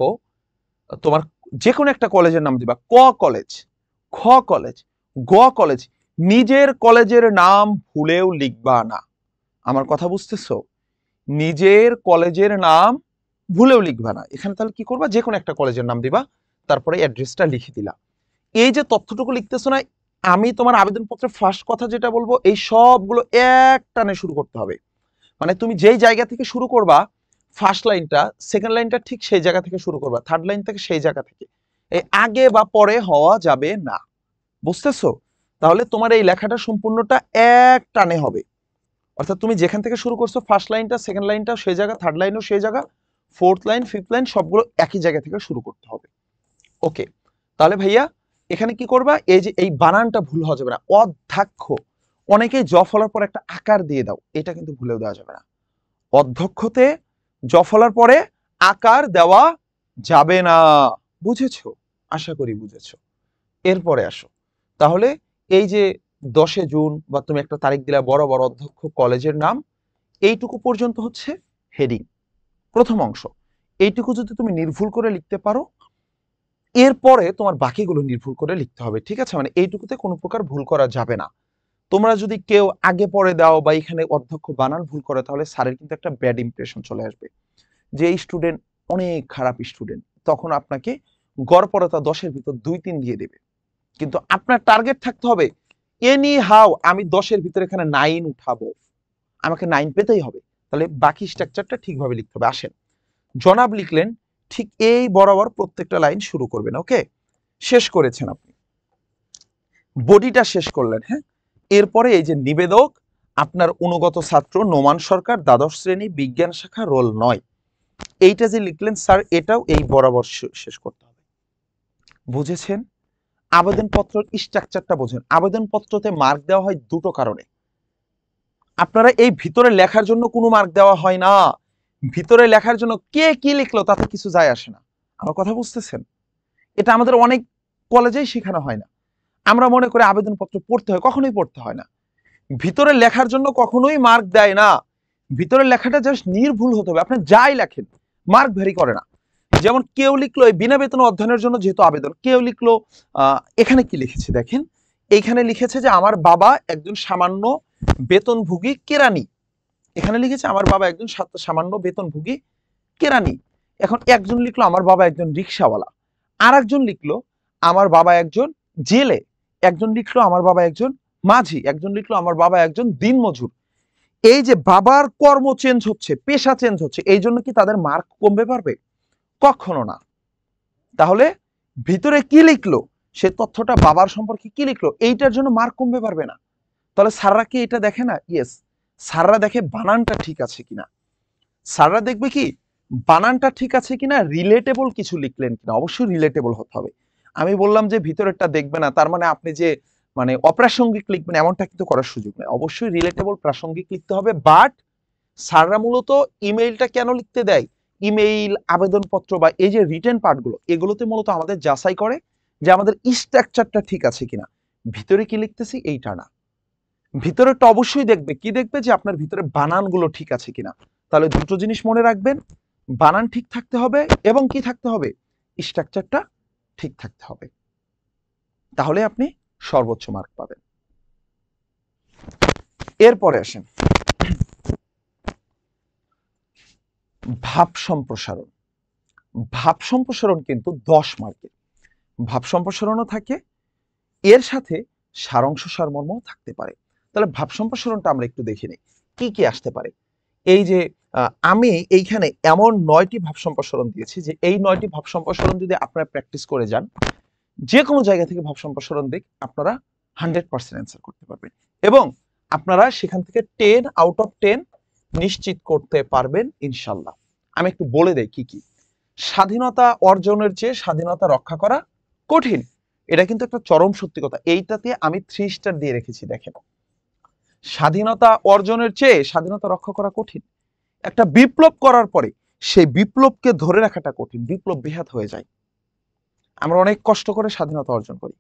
তোমার যে কোনো একটা কলেজের নাম দিবা, ক কলেজ, খ কলেজ, গ কলেজ, নিজের কলেজের নাম ভুলেও লিখবা না। আমার কথা বুঝতেছো? নিজের কলেজের নাম ভুলেও লিখবা না। এখানে তাহলে কি করবা, যে কোনো একটা কলেজের নাম দিবা, তারপরে অ্যাড্রেসটা লিখে দিলা। এই যে তথ্যটুকু লিখতেছো না, আমি তোমার আবেদনপত্রের ফার্স্ট কথা যেটা বলবো, এই সবগুলো এক টানে শুরু করতে হবে। মানে তুমি যেই জায়গা থেকে শুরু করবা, ফার্স্ট লাইনটা, সেকেন্ড লাইনটা ঠিক সেই জায়গা থেকে শুরু করবা, থার্ড লাইন থেকে সেই জায়গা থেকে, এই আগে বা পরে হওয়া যাবে না। বুঝতেছো? তাহলে তোমার এই লেখাটা সম্পূর্ণটা এক টানে হবে। অর্থাৎ তুমি যেখান থেকে শুরু করছো, ফার্স্ট লাইনটা, সেকেন্ড লাইনটা সেই জায়গা, থার্ড লাইনও সেই জায়গা, ফোর্থ লাইন, ফিফথ লাইন সবগুলো একই জায়গা থেকে শুরু করতে হবে। ওকে, তাহলে ভাইয়া এখানে কি করবা, এই যে এই বানানটা ভুল হওয়া যাবে না, অধ্যাক্ষ। অনেকেই জ ফলার পর একটা আকার দিয়ে দাও, এটা কিন্তু ভুলেও দেওয়া যাবে না। অধ্যক্ষতে জ ফলার পরে আকার দেওয়া যাবে না। বুঝেছো? আশা করি বুঝেছো। এরপরে আসো, তাহলে এই যে 10 জুন বা তুমি একটা তারিখ দিলা, বড় বড় অধ্যক্ষ কলেজের নাম, এইটুকু পর্যন্ত হচ্ছে হেডিং, প্রথম অংশ। এইটুকু যদি তুমি নির্ভুল করে লিখতে পারো, এরপরে তোমার বাকিগুলো নির্ভুল করে লিখতে হবে। ঠিক আছে? মানে এইটুকুতে কোনো প্রকার ভুল করা যাবে না। তোমরা যদি কেউ আগে পরে দাও বা এখানে অধ্যক্ষ বানান ভুল করে, তাহলে স্যারের কিন্তু একটা ব্যাড ইমপ্রেশন চলে আসবে, যে এই স্টুডেন্ট অনেক খারাপ স্টুডেন্ট। তখন আপনাকে গড়পড়তা 10-এর ভিতর 2-3 দিয়ে দেবে। কিন্তু আপনার টার্গেট থাকতে হবে, এনি হাউ আমি 10-এর ভিতরে এখানে 9 উঠাবো, আমাকে 9 পেতেই হবে। তাহলে বাকি স্ট্রাকচারটা ঠিকভাবে লিখতে হবে। আসেন, জনাব লিখলেন, ঠিক এই বরাবর প্রত্যেকটা লাইন শুরু করবেন। ওকে, শেষ করেছেন আপনি, বডিটা শেষ করলেন। হ্যাঁ, এরপরে এই যে নিবেদক, আপনার অনুগত ছাত্র নোমান সরকার, দ্বাদশ শ্রেণী, বিজ্ঞান শাখা, রোল 9, এইটা যে লিখলেন স্যার, এটাও এই বরাবর শেষ করতে হবে। বুঝেছেন? আবেদনপত্র স্ট্রাকচারটা বোঝেন। আবেদনপত্রতে মার্ক দেওয়া হয় দুটো কারণে। আপনারা এই ভিতরে লেখার জন্য কোনো মার্ক দেওয়া হয় না। ভিতরে লেখার জন্য কে কি লিখলো তাতে কিছু যায় আসে না। আমার কথা বুঝতেছেন? এটা আমাদের অনেক কলেজেই শেখানো হয় না। আমরা মনে করি আবেদনপত্র পড়তে হয়, কখনোই পড়তে হয় না। ভিতরে লেখার জন্য কখনোই মার্ক দেয় না। ভিতরে লেখাটা জাস্ট নির্ভুল হতে হবে। আপনি যাই লেখেন, মার্ক ভ্যারি করে না। যেমন কেউ লিখলো এই বিনা বেতন অধ্যয়নের জন্য যেহেতু আবেদন, কেউ লিখলো এখানে কি লিখেছে দেখেন, এইখানে লিখেছে যে আমার বাবা একজন সামান্য বেতনভোগী কেরানি। এখানে লিখেছে আমার বাবা একজন সামান্য বেতনভোগী কেরানি। এখন একজন লিখলো আমার বাবা একজন রিক্সাওয়ালা, আর একজন লিখলো আমার বাবা একজন জেলে, একজন লিখলো আমার বাবা একজন মাঝি, একজন লিখলো আমার বাবা একজন দিনমজুর। এই যে বাবার কর্ম চেঞ্জ হচ্ছে, পেশা চেঞ্জ হচ্ছে, এই জন্য কি তাদের মার্ক কমবে পারবে? কখনো না। তাহলে ভিতরে কি লিখলো, সে তথ্যটা বাবার সম্পর্কে কি লিখলো, এইটার জন্য মার্ক কমবে পারবে না। তাহলে স্যাররা কি এটা দেখে না? ইয়েস, স্যাররা দেখে বানানটা ঠিক আছে কিনা। স্যাররা দেখবে কি বানানটা ঠিক আছে কিনা, রিলেটেবল কিছু লিখলেন কিনা। অবশ্যই রিলেটেবল হতে হবে। আমি বললাম যে ভিতরেরটা দেখবে না, তার মানে আপনি যে মানে অপ্রাসঙ্গিক লিখবেন এমনটা কিন্তু করার সুযোগ নেই। অবশ্যই রিলেটেবল, প্রাসঙ্গিক লিখতে হবে। বাট স্যাররা মূলত ইমেইলটা কেন লিখতে দেয়, ইমেইল, আবেদনপত্র বা এই যে রিটেন পার্টগুলো, এগুলোতে মূলত আমাদের যাচাই করে যে আমাদের স্ট্রাকচারটা ঠিক আছে কিনা। ভিতরে কি লিখতেছি এইটা না, ভিতরেরটা অবশ্যই দেখবে। কি দেখবে, যে আপনার ভিতরে বানানগুলো ঠিক আছে কিনা। তাহলে দুটো জিনিস মনে রাখবেন, বানান ঠিক থাকতে হবে এবং কি থাকতে হবে, স্ট্রাকচারটা ঠিক থাকতে হবে। তাহলে আপনি সর্বোচ্চ মার্ক পাবেন। এরপরে আসেন ভাব সম্প্রসারণ। ভাব সম্প্রসারণ কিন্তু 10 মার্কের। ভাব সম্প্রসারণও থাকে, এর সাথে সারাংশ সারমর্মও থাকতে পারে। তাহলে ভাব সম্প্রসারণটা আমরা একটু দেখে নিই কি কি আসতে পারে। এই যে আমি এইখানে এমন 9টি ভাব সম্প্রসারণ দিয়েছি, যে এই 9টি ভাব সম্প্রসারণ যদি আপনারা প্র্যাকটিস করে যান, যে কোনো জায়গা থেকে ভাব সম্প্রসারণ দিক আপনারা 100% অ্যান্সার করতে পারবেন, এবং আপনারা সেখান থেকে 10 আউট অফ 10 নিশ্চিত করতে পারবেন ইনশাল্লাহ। আমি একটু বলে দেই কি কি। স্বাধীনতা অর্জনের চেয়ে স্বাধীনতা রক্ষা করা কঠিন, এটা কিন্তু একটা চরম সত্যি কথা। এইটাতে আমি 3 স্টার দিয়ে রেখেছি। দেখেন, স্বাধীনতা অর্জনের চেয়ে স্বাধীনতা রক্ষা করা কঠিন। একটা বিপ্লব করার পরে সেই বিপ্লবকে ধরে রাখাটা কঠিন, বিপ্লব বৃহৎ হয়ে যায়। আমরা অনেক কষ্ট করে স্বাধীনতা অর্জন করি,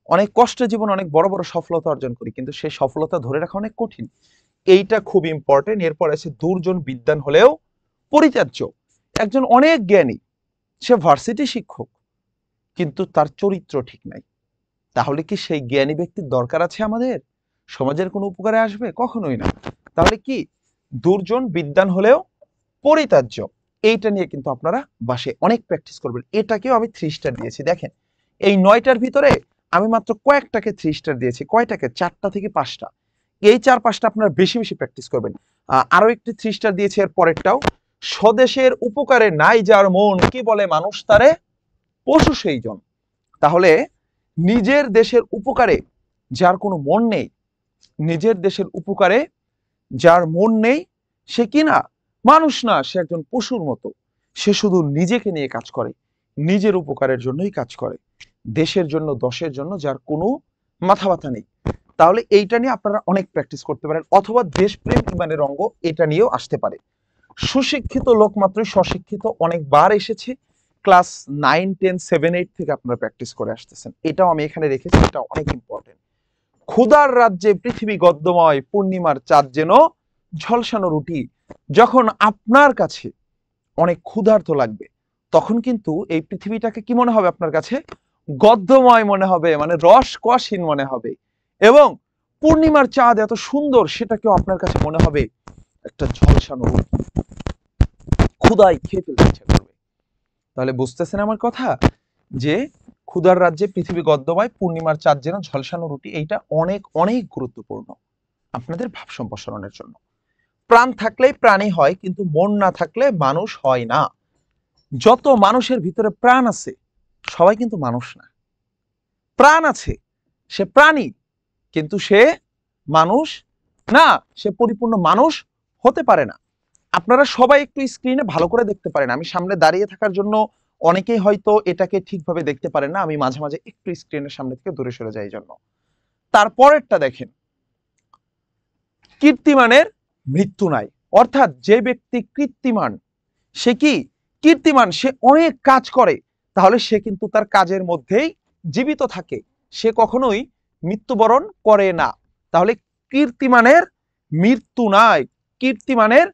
অনেক কষ্টে জীবন অনেক বড় বড় সফলতা অর্জন করি, কিন্তু সেই সফলতা ধরে রাখা অনেক কঠিন। এইটা খুব ইম্পর্টেন্ট। এরপর আছে দুর্জন বিদ্বান হলেও পরিত্যাজ্য। একজন অনেক জ্ঞানী, সে ভার্সিটি শিক্ষক, কিন্তু তার চরিত্র ঠিক নাই, তাহলে কি সেই জ্ঞানী ব্যক্তির দরকার আছে আমাদের? সমাজের কোনো উপকারে আসবে? কখনোই না। তাহলে কি দুর্জন বিদ্বান হলেও পরিত্যাজ্য, এইটা নিয়ে কিন্তু আপনারা বাসায় অনেক প্র্যাকটিস করবেন। এটাকেও আমি 3 স্টার দিয়েছি। দেখেন এই 9টার ভিতরে আমি মাত্র কয়েকটাকে 3 স্টার দিয়েছি। কয়টাকে? 4টা থেকে 5টা। এই 4-5টা আপনারা বেশি বেশি প্র্যাকটিস করবেন। আরো একটি 3 স্টার দিয়েছি এর পরেরটাও, স্বদেশের উপকারে নাই যার মন, কি বলে মানুষ তারে পশু সেই জন। তাহলে নিজের দেশের উপকারে যার কোনো মন নেই, নিজের দেশের উপকারে যার মন নেই, সে কিনা মানুষ না, সে একজন পশুর মতো। সে শুধু নিজেকে নিয়ে কাজ করে, নিজের উপকারের জন্যই কাজ করে, দেশের জন্য দশের জন্য যার কোনো মাথা ব্যথা নেই। তাহলে এইটা নিয়ে আপনারা অনেক প্র্যাকটিস করতে পারেন, অথবা দেশপ্রেম ইমানের অঙ্গ, এটা নিয়েও আসতে পারে। সুশিক্ষিত লোক মাত্রই স্বশিক্ষিত অনেকবার এসেছে, ক্লাস 9, 10, 7, 8 থেকে আপনারা প্র্যাকটিস করে আসতেছেন, এটাও আমি এখানে রেখেছি, এটা অনেক ইম্পর্টেন্ট। ক্ষুধার রাজ্যে পৃথিবী গদ্যময়, পূর্ণিমার চাঁদ যেন ঝলসানো রুটি। যখন আপনার কাছে অনেক ক্ষুধার্ত লাগবে, তখন কিন্তু এই পৃথিবীটাকে কি মনে হবে আপনার কাছে? গদ্যময় মনে হবে, মানে রসকসহীন মনে হবে। এবং পূর্ণিমার চাঁদ এত সুন্দর, সেটাকেও আপনার কাছে মনে হবে একটা ঝলসানো রুটি, ক্ষুধায় খেয়ে ফেলতে ইচ্ছা করবে। তাহলে বুঝতেছেন আমার কথা, যে ক্ষুধার রাজ্যে পৃথিবী গদ্যময়, পূর্ণিমার চাঁদ যেন ঝলসানো রুটি, এইটা অনেক অনেক গুরুত্বপূর্ণ আপনাদের ভাব সম্প্রসারণের জন্য। প্রাণ থাকলেই প্রাণী হয়, কিন্তু মন না থাকলে মানুষ হয় না। যত মানুষের ভিতরে প্রাণ আছে, সবাই কিন্তু মানুষ না। প্রাণ আছে, সে প্রাণী, কিন্তু সে মানুষ না, সে পরিপূর্ণ মানুষ হতে পারে না। আপনারা সবাই একটু স্ক্রিনে ভালো করে দেখতে পারেন, আমি সামনে দাঁড়িয়ে থাকার জন্য অনেকেই হয়তো এটাকে ঠিকভাবে দেখতে পারেন না, আমি মাঝে মাঝে একটু স্ক্রিনের সামনে থেকে দূরে সরে যাই জন্য। তারপরেরটা দেখেন, কীর্তিমানের মৃত্যু নাই। অর্থাৎ যে ব্যক্তি কীর্তিমান, সে কি কীর্তিমান, সে অনেক কাজ করে, তাহলে সে কিন্তু তার কাজের মধ্যেই জীবিত থাকে, সে কখনোই মৃত্যুবরণ করে না। তাহলে কীর্তিমানের মৃত্যু নাই, কীর্তিমানের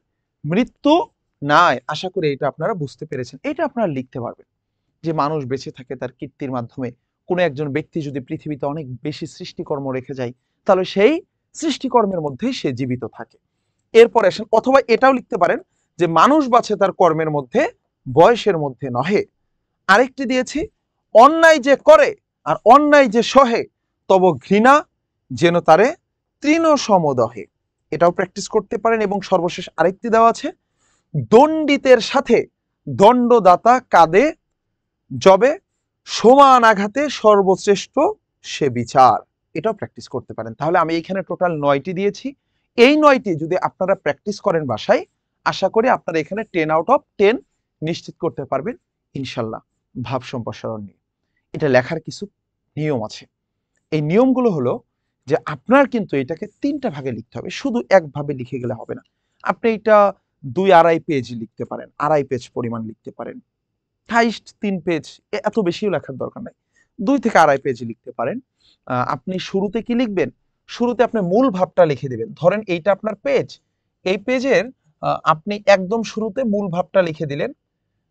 মৃত্যু নাই। আশা করি এটা আপনারা বুঝতে পেরেছেন। এটা আপনারা লিখতে পারবেন যে মানুষ বেঁচে থাকে তার কীর্তির মাধ্যমে। কোনো একজন ব্যক্তি যদি পৃথিবীতে অনেক বেশি সৃষ্টিকর্ম রেখে যায়, তাহলে সেই সৃষ্টিকর্মের মধ্যেই সে জীবিত থাকে। এরপরে আসেন, অথবা এটাও লিখতে পারেন যে মানুষ বাঁচে তার কর্মের মধ্যে, বয়সের মধ্যে নহে। আরেকটি দিয়েছি, অন্যায় যে করে আর অন্যায় যে সহে, তব ঘৃণা যেন তারে তৃণ সমদহে। এটাও প্র্যাকটিস করতে পারেন। এবং সর্বশেষ আরেকটি দেওয়া আছে, দণ্ডিতের সাথে দণ্ডদাতা কাঁদে যবে, সমান আঘাতে সর্বশ্রেষ্ঠ সে বিচার। এটাও প্র্যাকটিস করতে পারেন। তাহলে আমি এখানে টোটাল 9টি দিয়েছি। এই 9টি যদি আপনারা প্র্যাকটিস করেন বাসায়, আশা করি আপনারা এখানে 10 আউট অফ 10 নিশ্চিত করতে পারবেন ইনশাল্লাহ ভাব সম্প্রসারণ নিয়ে। এটা লেখার কিছু নিয়ম আছে। এই নিয়মগুলো হলো যে আপনার কিন্তু এটাকে 3টা ভাগে লিখতে হবে, শুধু একভাবে লিখে গেলে হবে না। আপনি এটা 2-2.5 পেজ লিখতে পারেন, 2.5 পেজ পরিমাণ লিখতে পারেন, হাইস্ট 3 পেজ, এত বেশিও লেখার দরকার নাই, 2 থেকে 2.5 পেজ লিখতে পারেন। আপনি শুরুতে কি লিখবেন? শুরুতে আপনি মূল ভাবটা লিখে দিবেন। ধরেন এইটা আপনার পেজ, এই পেজের আপনি একদম শুরুতে মূল ভাবটা লিখে দিলেন,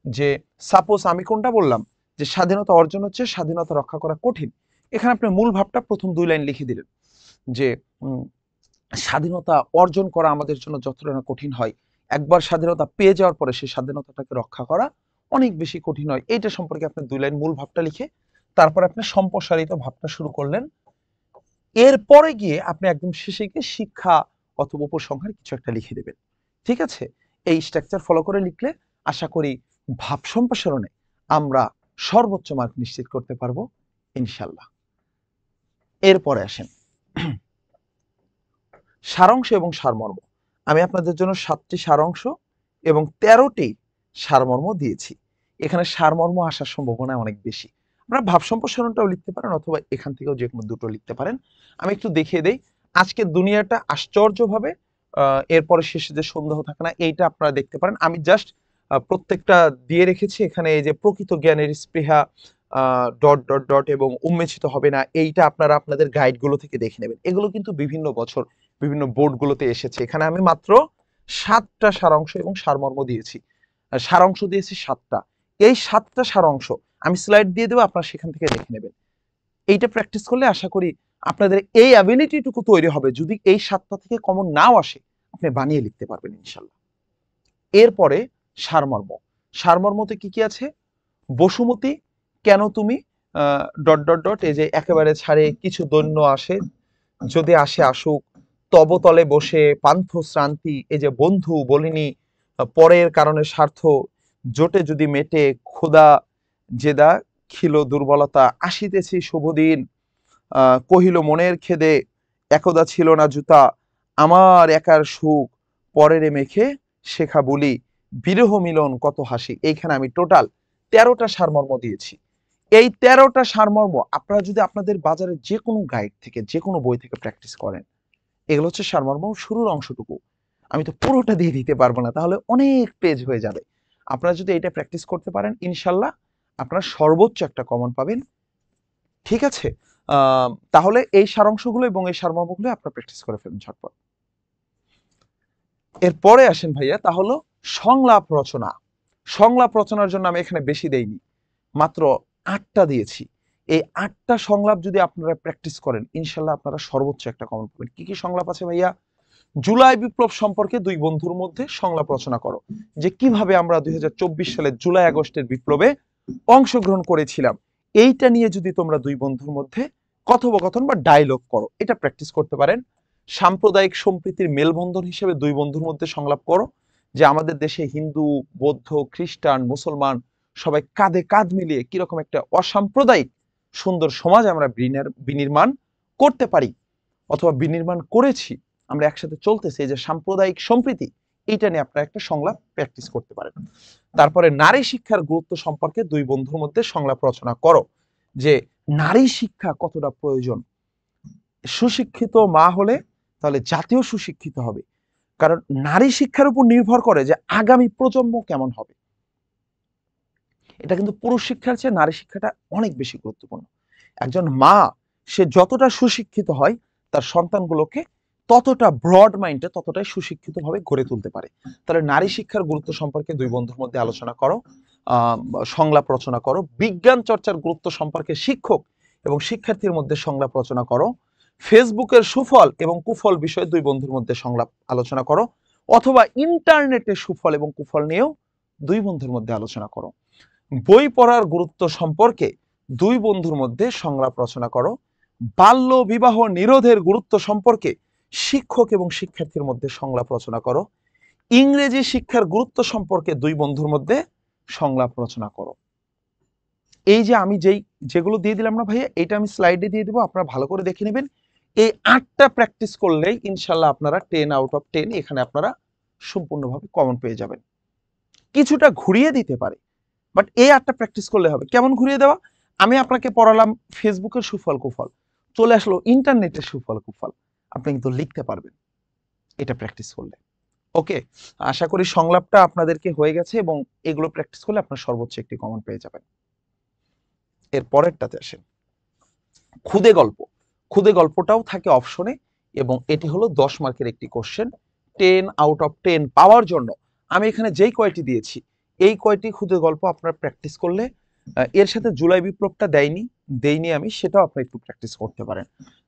যে সাপোজ আমি কোনটা বললাম, যে স্বাধীনতা অর্জন হচ্ছে, স্বাধীনতা রক্ষা করা কঠিন। এখানে আপনি মূল ভাবটা প্রথম 2 লাইন লিখে দিলেন, যে স্বাধীনতা অর্জন করা আমাদের জন্য যতটা না কঠিন হয়, একবার স্বাধীনতা পেয়ে যাওয়ার পরে সেই স্বাধীনতাটাকে রক্ষা করা অনেক বেশি কঠিন হয়। এইটা সম্পর্কে আপনি 2 লাইন মূল ভাবটা লিখে তারপর আপনি সম্প্রসারিত ভাবটা শুরু করলেন। এরপরে গিয়ে আপনি একদম শেষে গিয়ে শিক্ষা অথবা উপসংহার কিছু একটা লিখে দেবেন। ঠিক আছে? এই স্ট্রাকচার ফলো করে লিখলে আশা করি ভাব সম্প্রসারণে আমরা সর্বোচ্চ মার্ক নিশ্চিত করতে পারবো ইনশাল্লাহ। এরপরে আসেন সারাংশ এবং সারমর্ম। আমি আপনাদের জন্য 7টি সারাংশ এবং 13টি সারমর্ম দিয়েছি। এখানে সারমর্ম আসার সম্ভাবনা অনেক বেশি। আপনারা ভাব সম্প্রসারণটাও লিখতে পারেন, অথবা এখান থেকেও যে কোনো দুটো লিখতে পারেন। আমি একটু দেখিয়ে দেই আজকের দুনিয়াটা আশ্চর্যভাবে, এরপরে শেষে যে সন্দেহ থাকে না, এইটা আপনারা দেখতে পারেন। আমি জাস্ট প্রত্যেকটা দিয়ে রেখেছি এখানে, এই যে প্রকৃত জ্ঞানের স্পৃহা ডট ডট ডট এবং উন্মেচিত হবে না, এইটা আপনারা আপনাদের গাইডগুলো থেকে দেখে নেবেন। এগুলো কিন্তু বিভিন্ন বছর বিভিন্ন বোর্ডগুলোতে এসেছে। এখানে আমি মাত্র 7টা সারাংশ এবং সারমর্ম দিয়েছি, সারাংশ দিয়েছি 7টা। এই 7টা সারাংশ আমি স্লাইড দিয়ে দেবো, আপনারা সেখান থেকে দেখে নেবেন। এইটা প্র্যাকটিস করলে আশা করি আপনাদের এই অ্যাবিলিটিটুকু তৈরি হবে। যদি এই 7টা থেকে কমন নাও আসে, আপনি বানিয়ে লিখতে পারবেন ইনশাল্লাহ। এরপরে সারমর্ম, সারমর্মতে কি কি আছে? বসুমতী কেন তুমি ডট ডট ডট, এই যে একেবারে ছাড়ে কিছু দৈন্য আসে, যদি আসে আসুক, তব তলে বসে পান্থ শ্রান্তি, এই যে বন্ধু বলিনি, পরের কারণে স্বার্থ, জোটে যদি মেটে ক্ষুধা জেদা, খিল দুর্বলতা, আসিতেছি শুভদিন, কহিল মনের খেদে, একদা ছিল না জুতা, আমার একার সুখ পরের মেখে শেখা বলি, বিরহ মিলন কত হাসি। এইখানে আমি টোটাল 13টা সারমর্ম দিয়েছি। এই 13টা সারমর্ম আপনারা যদি আপনাদের বাজারে যে কোনো গাইড থেকে, যে কোনো বই থেকে প্র্যাকটিস করেন, এগুলো হচ্ছে সারমর্ম শুরুর অংশটুকু। আমি তো পুরোটা দিয়ে দিতে পারবো না, তাহলে অনেক পেজ হয়ে যাবে। আপনারা যদি এটা প্র্যাকটিস করতে পারেন ইনশাল্লাহ আপনারা সর্বোচ্চ একটা কমন পাবেন। ঠিক আছে, তাহলে এই সারাংশগুলো এবং এই সারমর্মগুলো আপনারা প্র্যাকটিস করে ফেলুন ঝটপট। এরপরে আসেন ভাইয়া, তা হলো সংলাপ রচনা। সংলাপ রচনার জন্য আমি এখানে বেশি দেইনি, মাত্র 8টা দিয়েছি। এই 8টা সংলাপ যদি আপনারা প্র্যাকটিস করেন ইনশাল্লাহ আপনারা সর্বোচ্চ একটা কমন পাবেন। কি কি সংলাপ আছে ভাইয়া? জুলাই বিপ্লব সম্পর্কে দুই বন্ধুর মধ্যে সংলাপ রচনা করো, যে কিভাবে আমরা 2024 সালে জুলাই আগস্টের বিপ্লবে অংশগ্রহণ করেছিলাম, এইটা নিয়ে যদি তোমরা দুই বন্ধুর মধ্যে কথোপকথন বা ডায়লগ করো, এটা প্র্যাকটিস করতে পারেন। সাম্প্রদায়িক সম্প্রীতির মেলবন্ধন হিসেবে দুই বন্ধুর মধ্যে সংলাপ করো, যে আমাদের দেশে হিন্দু, বৌদ্ধ, খ্রিস্টান, মুসলমান সবাই কাঁধে কাঁধ মিলিয়ে কিরকম একটা অসাম্প্রদায়িক সুন্দর সমাজ আমরা বিনির্মাণ করতে পারি অথবা বিনির্মাণ করেছি, আমরা একসাথে চলতেছি, এই যে সাম্প্রদায়িক সম্প্রীতি, এইটা নিয়ে আপনারা একটা সংলাপ প্র্যাকটিস করতে পারেন। তারপরে নারী শিক্ষার গুরুত্ব সম্পর্কে দুই বন্ধুর মধ্যে সংলাপ রচনা করো, যে নারী শিক্ষা কতটা প্রয়োজন। সুশিক্ষিত মা হলে তাহলে জাতীয় সুশিক্ষিত হবে, কারণ নারী শিক্ষার উপর নির্ভর করে যে আগামী প্রজন্ম কেমন হবে। এটা কিন্তু পুরুষ শিক্ষার চেয়ে নারী শিক্ষাটা অনেক বেশি গুরুত্বপূর্ণ। একজন মা সে যতটা সুশিক্ষিত হয় তার সন্তানগুলোকে ততটা ব্রড মাইন্ডে, ততটাই সুশিক্ষিত ভাবে গড়ে তুলতে পারে। তাহলে নারী শিক্ষার গুরুত্ব সম্পর্কে দুই বন্ধুর মধ্যে আলোচনা করো, সংলাপ রচনা করো। বিজ্ঞান চর্চার গুরুত্ব সম্পর্কে শিক্ষক এবং শিক্ষার্থীর মধ্যে সংলাপ রচনা করো। ফেসবুকের সুফল এবং কুফল বিষয়ে দুই বন্ধুর মধ্যে সংলাপ আলোচনা করো, অথবা ইন্টারনেটের সুফল এবং কুফল নিয়েও দুই বন্ধুর মধ্যে আলোচনা করো। বই পড়ার গুরুত্ব সম্পর্কে দুই বন্ধুর মধ্যে সংলাপ রচনা করো। বাল্য বিবাহ নিরোধের গুরুত্ব সম্পর্কে শিক্ষক এবং শিক্ষার্থীর মধ্যে সংলাপ রচনা করো। ইংরেজি শিক্ষার গুরুত্ব সম্পর্কে দুই বন্ধুর মধ্যে সংলাপ রচনা করো। এই যে আমি যেগুলো দিয়ে দিলাম না ভাইয়া, এটা আমি স্লাইডে দিয়ে দেবো, আপনারা ভালো করে দেখে নেবেন। এই 8টা প্র্যাকটিস করলেই ইনশাল্লাহ আপনারা 10 আউট অফ 10 এখানে আপনারা সম্পূর্ণভাবে কমন পেয়ে যাবেন। কিছুটা ঘুরিয়ে দিতে পারে, বাট এই 8টা প্র্যাকটিস করলে হবে। কেমন ঘুরিয়ে দেওয়া? আমি আপনাকে পড়ালাম ফেসবুকের সুফল কুফল, চলে আসলো ইন্টারনেটের সুফল কুফল, আপনি কিন্তু লিখতে পারবেন এটা প্র্যাকটিস করলে। ওকে, আশা করি সংলাপটা আপনাদেরকে হয়ে গেছে এবং এগুলো প্র্যাকটিস করলে আপনার সর্বোচ্চ একটি কমন পেয়ে যাবেন। এর পরেরটাতে আসেন, খুদে গল্প। খুদে গল্পটাও থাকে অপশনে এবং এটি হলো 10 মার্কের একটি কোশ্চেন। 10 আউট অফ 10 পাওয়ার জন্য আমি এখানে যেই কয়টি দিয়েছি, এই কয়টি খুদে গল্প আপনার প্র্যাকটিস করলে, এর সাথে জুলাই বিপ্লবটা দেইনি আমি, সেটাও আপনি একটু প্র্যাকটিস করতে পারেন।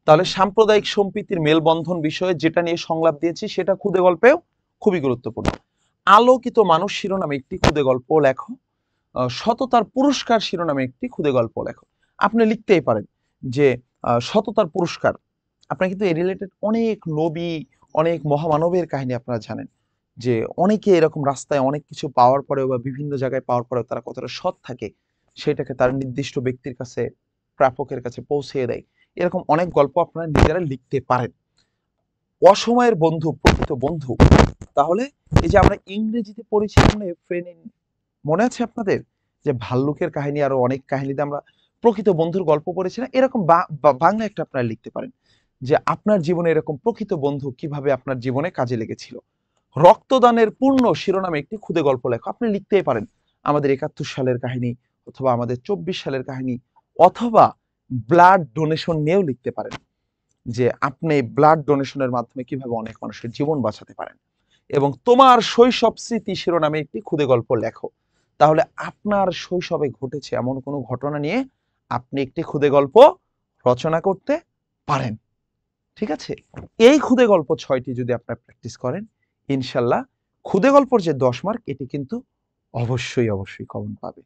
তাহলে সাম্প্রদায়িক সম্প্রীতির মেলবন্ধন বিষয়ে যেটা নিয়ে সংলাপ দিয়েছি সেটা খুদে গল্পেও খুবই গুরুত্বপূর্ণ। আলোকিত মানুষ শিরোনামে একটি খুদে গল্প লেখো। সততার পুরস্কার শিরোনামে একটি খুদে গল্প লেখো। আপনি লিখতেই পারেন যে সততার পুরস্কার। আপনারা কিন্তু এই রিলেটেড অনেক নবী, অনেক মহামানবের কাহিনী আপনারা জানেন, যে অনেকে এরকম রাস্তায় অনেক কিছু পাওয়ার পরেও বা বিভিন্ন জায়গায় পাওয়ার পরেও তারা কতটা সৎ থাকে, সেটাকে তার নির্দিষ্ট ব্যক্তির কাছে, প্রাপকের কাছে পৌঁছে দেয়। এরকম অনেক গল্প আপনারা নিজেরা লিখতে পারেন। অসময়ের বন্ধু প্রকৃত বন্ধু। তাহলে এই যে আমরা ইংরেজিতে পড়েছিলাম না ফ্রেন্ড, মনে আছে আপনাদের যে ভাল্লুকের কাহিনী, আরো অনেক কাহিনীতে আমরা প্রকৃত বন্ধুর গল্প পড়েছি না? এরকম বাংলা একটা আপনারা লিখতে পারেন যে আপনার জীবনে এরকম প্রকৃত বন্ধু কিভাবে আপনার জীবনে কাজে লেগেছিল। রক্তদানের পূর্ণ শিরোনামে একটি খুদে গল্প লেখো। আপনি লিখতেই পারেন আমাদের 71 সালের কাহিনী, অথবা আমাদের 24 সালের কাহিনী, অথবা ব্লাড ডোনেশন নিয়েও লিখতে পারেন, যে আপনি ব্লাড ডোনেশনের মাধ্যমে কিভাবে অনেক মানুষের জীবন বাঁচাতে পারেন। এবং তোমার শৈশব স্মৃতি শিরোনামে একটি খুদে গল্প লেখো। তাহলে আপনার শৈশবে ঘটেছে এমন কোনো ঘটনা নিয়ে আপনি একটি খুদে গল্প রচনা করতে পারেন। ঠিক আছে, এই খুদে গল্প 6টি যদি আপনারা প্র্যাকটিস করেন, ইনশাল্লাহ খুদে গল্পর যে 10 মার্ক এটি কিন্তু অবশ্যই অবশ্যই কমন পাবে।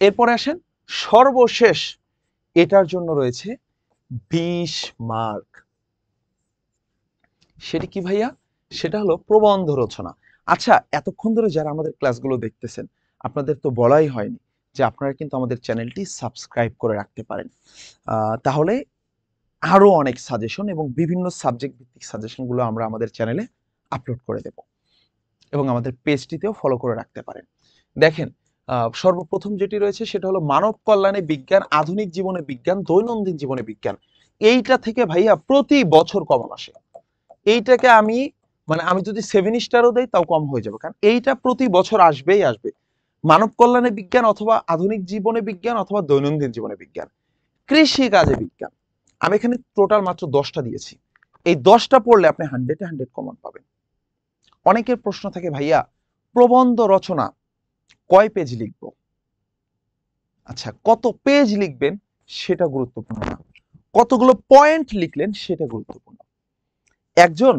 এরপরে আসেন সর্বশেষ, এটার জন্য রয়েছে 20 মার্ক। সেটি কি ভাইয়া? সেটা হলো প্রবন্ধ রচনা। আচ্ছা, এতক্ষণ ধরে যারা আমাদের ক্লাসগুলো দেখতেছেন, আপনাদের তো বলাই হয়নি যে আপনারা কিন্তু আমাদের চ্যানেলটি সাবস্ক্রাইব করে রাখতে পারেন। তাহলে আরো অনেক সাজেশন এবং বিভিন্ন সাবজেক্ট ভিত্তিক সাজেশনগুলো আমরা আমাদের চ্যানেলে আপলোড করে দেব এবং আমাদের পেজটিতেও ফলো করে রাখতে পারেন। দেখেন, সর্বপ্রথম যেটি রয়েছে সেটা হলো মানব কল্যাণে বিজ্ঞান, আধুনিক জীবনে বিজ্ঞান, দৈনন্দিন জীবনে বিজ্ঞান। এইটা থেকে ভাইয়া প্রতি বছর কমন আসে। এইটাকে আমি আমি যদি 7 স্টারও দেই তাও কম হয়ে যাবে, কারণ এইটা প্রতি বছর আসবেই আসবে। মানব কল্যাণে বিজ্ঞান অথবা আধুনিক জীবনে বিজ্ঞান অথবা দৈনন্দিন জীবনে বিজ্ঞান, কৃষি কাজে বিজ্ঞান, আমি এখানে টোটাল মাত্র 10টা দিয়েছি। এই 10টা পড়লে আপনি 100-এ 100 কমন পাবেন। অনেকের প্রশ্ন থাকে, ভাইয়া প্রবন্ধ রচনা কয় পেজ লিখব? আচ্ছা, কত পেজ লিখবেন সেটা গুরুত্বপূর্ণ না, কতগুলো পয়েন্ট লিখলেন সেটা গুরুত্বপূর্ণ। একজন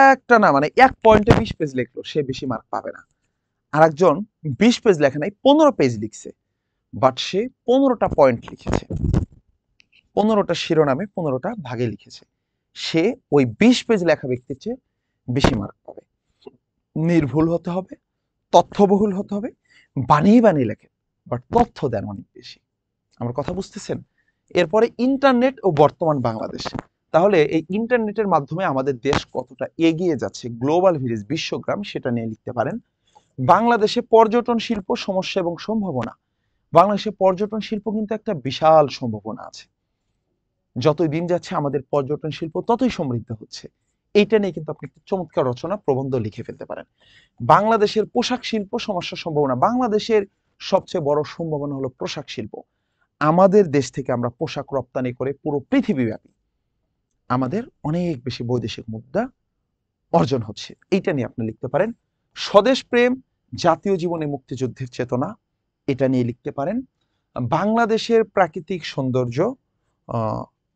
একটা না এক পয়েন্টে 20 পেজ লিখলো, সে বেশি মার্ক পাবে না। আর একজন 20 পেজ লেখা নাই, 15 পেজ লিখছে, বাট সে 15টা পয়েন্ট লিখেছে, 15টা শিরোনামে 15টা ভাগে লিখেছে, সে ওই 20 পেজ লেখা ব্যক্তির চেয়ে বেশি মার্ক পাবে। নির্ভুল হতে হবে, তথ্যবহুল হতে হবে, বানিয়ে বানিয়ে লেখেন, বাট তথ্য দেন অনেক বেশি। আমার কথা বুঝতেছেন? এরপরে ইন্টারনেট ও বর্তমান বাংলাদেশ। তাহলে এই ইন্টারনেটের মাধ্যমে আমাদের দেশ কতটা এগিয়ে যাচ্ছে, গ্লোবাল ভিলেজ বিশ্বগ্রাম, সেটা নিয়ে লিখতে পারেন। বাংলাদেশে পর্যটন শিল্প সমস্যা এবং সম্ভাবনা। বাংলাদেশে পর্যটন শিল্প কিন্তু একটা বিশাল সম্ভাবনা আছে, যতই দিন যাচ্ছে আমাদের পর্যটন শিল্প ততই সমৃদ্ধ হচ্ছে। এইটা নিয়ে কিন্তু আপনি একটা চমৎকার রচনা প্রবন্ধ লিখে ফেলতে পারেন। বাংলাদেশের পোশাক শিল্প সমস্যা সম্ভাবনা। বাংলাদেশের সবচেয়ে বড় সম্ভাবনা হলো পোশাক শিল্প। আমাদের দেশ থেকে আমরা পোশাক রপ্তানি করে পুরো পৃথিবীব্যাপী আমাদের অনেক বেশি বৈদেশিক মুদ্রা অর্জন হচ্ছে। এইটা নিয়ে আপনি লিখতে পারেন। স্বদেশ প্রেম, জাতীয় জীবনে মুক্তিযুদ্ধের চেতনা, এটা নিয়ে লিখতে পারেন। বাংলাদেশের প্রাকৃতিক সৌন্দর্য,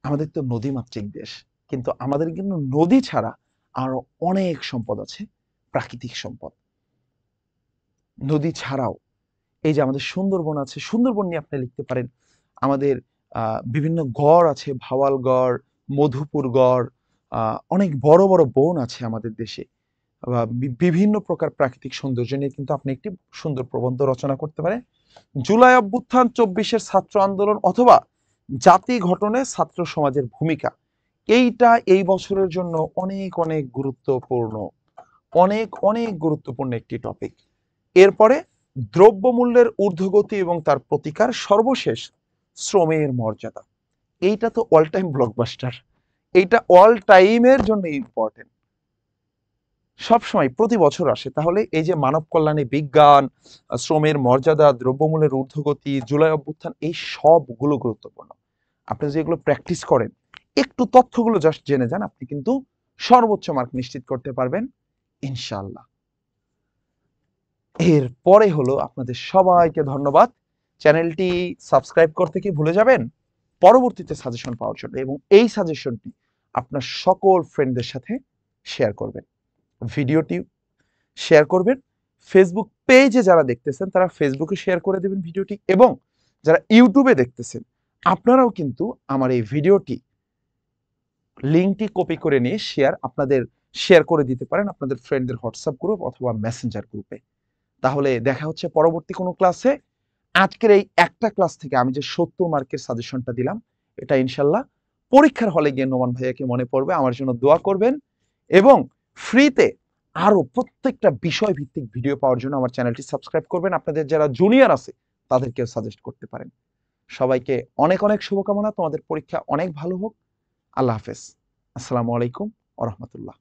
আমাদের তো নদীমাতৃক দেশ, কিন্তু আমাদের কিন্তু নদী ছাড়া আরো অনেক সম্পদ আছে, প্রাকৃতিক সম্পদ। নদী ছাড়াও এই যে আমাদের সুন্দরবন আছে, সুন্দরবন নিয়ে আপনি লিখতে পারেন। আমাদের বিভিন্ন গড় আছে, ভাওয়াল গড়, মধুপুর গড়, অনেক বড় বড় বন আছে আমাদের দেশে। বিভিন্ন প্রকার প্রাকৃতিক সৌন্দর্য নিয়ে কিন্তু আপনি একটি সুন্দর প্রবন্ধ রচনা করতে পারেন। জুলাই অভ্যুত্থান, 24-এর ছাত্র আন্দোলন অথবা জাতি গঠনে ছাত্র সমাজের ভূমিকা, এইটা এই বছরের জন্য অনেক অনেক গুরুত্বপূর্ণ, অনেক অনেক গুরুত্বপূর্ণ একটি টপিক। এরপরে দ্রব্যমূল্যের ঊর্ধ্বগতি এবং তার প্রতিকার, সর্বশেষ শ্রমের মর্যাদা। এইটা তো অল টাইম ব্লকবাস্টার, এইটা অল টাইমের জন্য ইম্পর্টেন্ট, সবসময় প্রতি বছর আসে। তাহলে এই যে মানব কল্যাণে বিজ্ঞান, শ্রমের মর্যাদা, দ্রব্যমূল্যের ঊর্ধ্বগতি, জুলাই অভ্যুত্থান, এই সবগুলো গুরুত্বপূর্ণ। আপনি যেগুলো প্র্যাকটিস করেন, একটু তথ্যগুলো জাস্ট জেনে যান, আপনি কিন্তু সর্বোচ্চ মার্ক নিশ্চিত করতে পারবেন ইনশাআল্লাহ। এরপরে হলো আপনাদের সবাইকে ধন্যবাদ। চ্যানেলটি সাবস্ক্রাইব করতে কি ভুলে যাবেন পরবর্তীতে সাজেশন পাওয়ার জন্য, এবং এই সাজেশনটি আপনার সকল ফ্রেন্ডদের সাথে শেয়ার করবেন। ভিডিওটি শেয়ার করবেন। ফেসবুক পেজে যারা দেখতেছেন তারা ফেসবুকে শেয়ার করে দেবেন ভিডিওটি, এবং যারা ইউটিউবে দেখতেছেন আপনারাও কিন্তু আমার এই ভিডিওটি লিঙ্কটি কপি করে নিয়ে শেয়ার করে দিতে পারেন আপনাদের ফ্রেন্ডদের হোয়াটসঅ্যাপ গ্রুপ অথবা মেসেঞ্জার গ্রুপে। তাহলে দেখা হচ্ছে পরবর্তী কোনো ক্লাসে। আজকের এই একটা ক্লাস থেকে আমি যে 70 মার্কের সাজেশনটা দিলাম, এটা ইনশাল্লাহ পরীক্ষার হলে গিয়ে নোমান ভাইয়াকে মনে পড়বে। আমার জন্য দোয়া করবেন, এবং ফ্রিতে আরো প্রত্যেকটা বিষয় ভিত্তিক ভিডিও পাওয়ার জন্য আমার চ্যানেলটি সাবস্ক্রাইব করবেন। আপনাদের যারা জুনিয়র আছে তাদেরকেও সাজেস্ট করতে পারেন। সবাইকে অনেক অনেক শুভকামনা, তোমাদের পরীক্ষা অনেক ভালো হোক। আল্লাহ হাফেজ। আসসালামু আলাইকুম ওয়া রাহমাতুল্লাহ।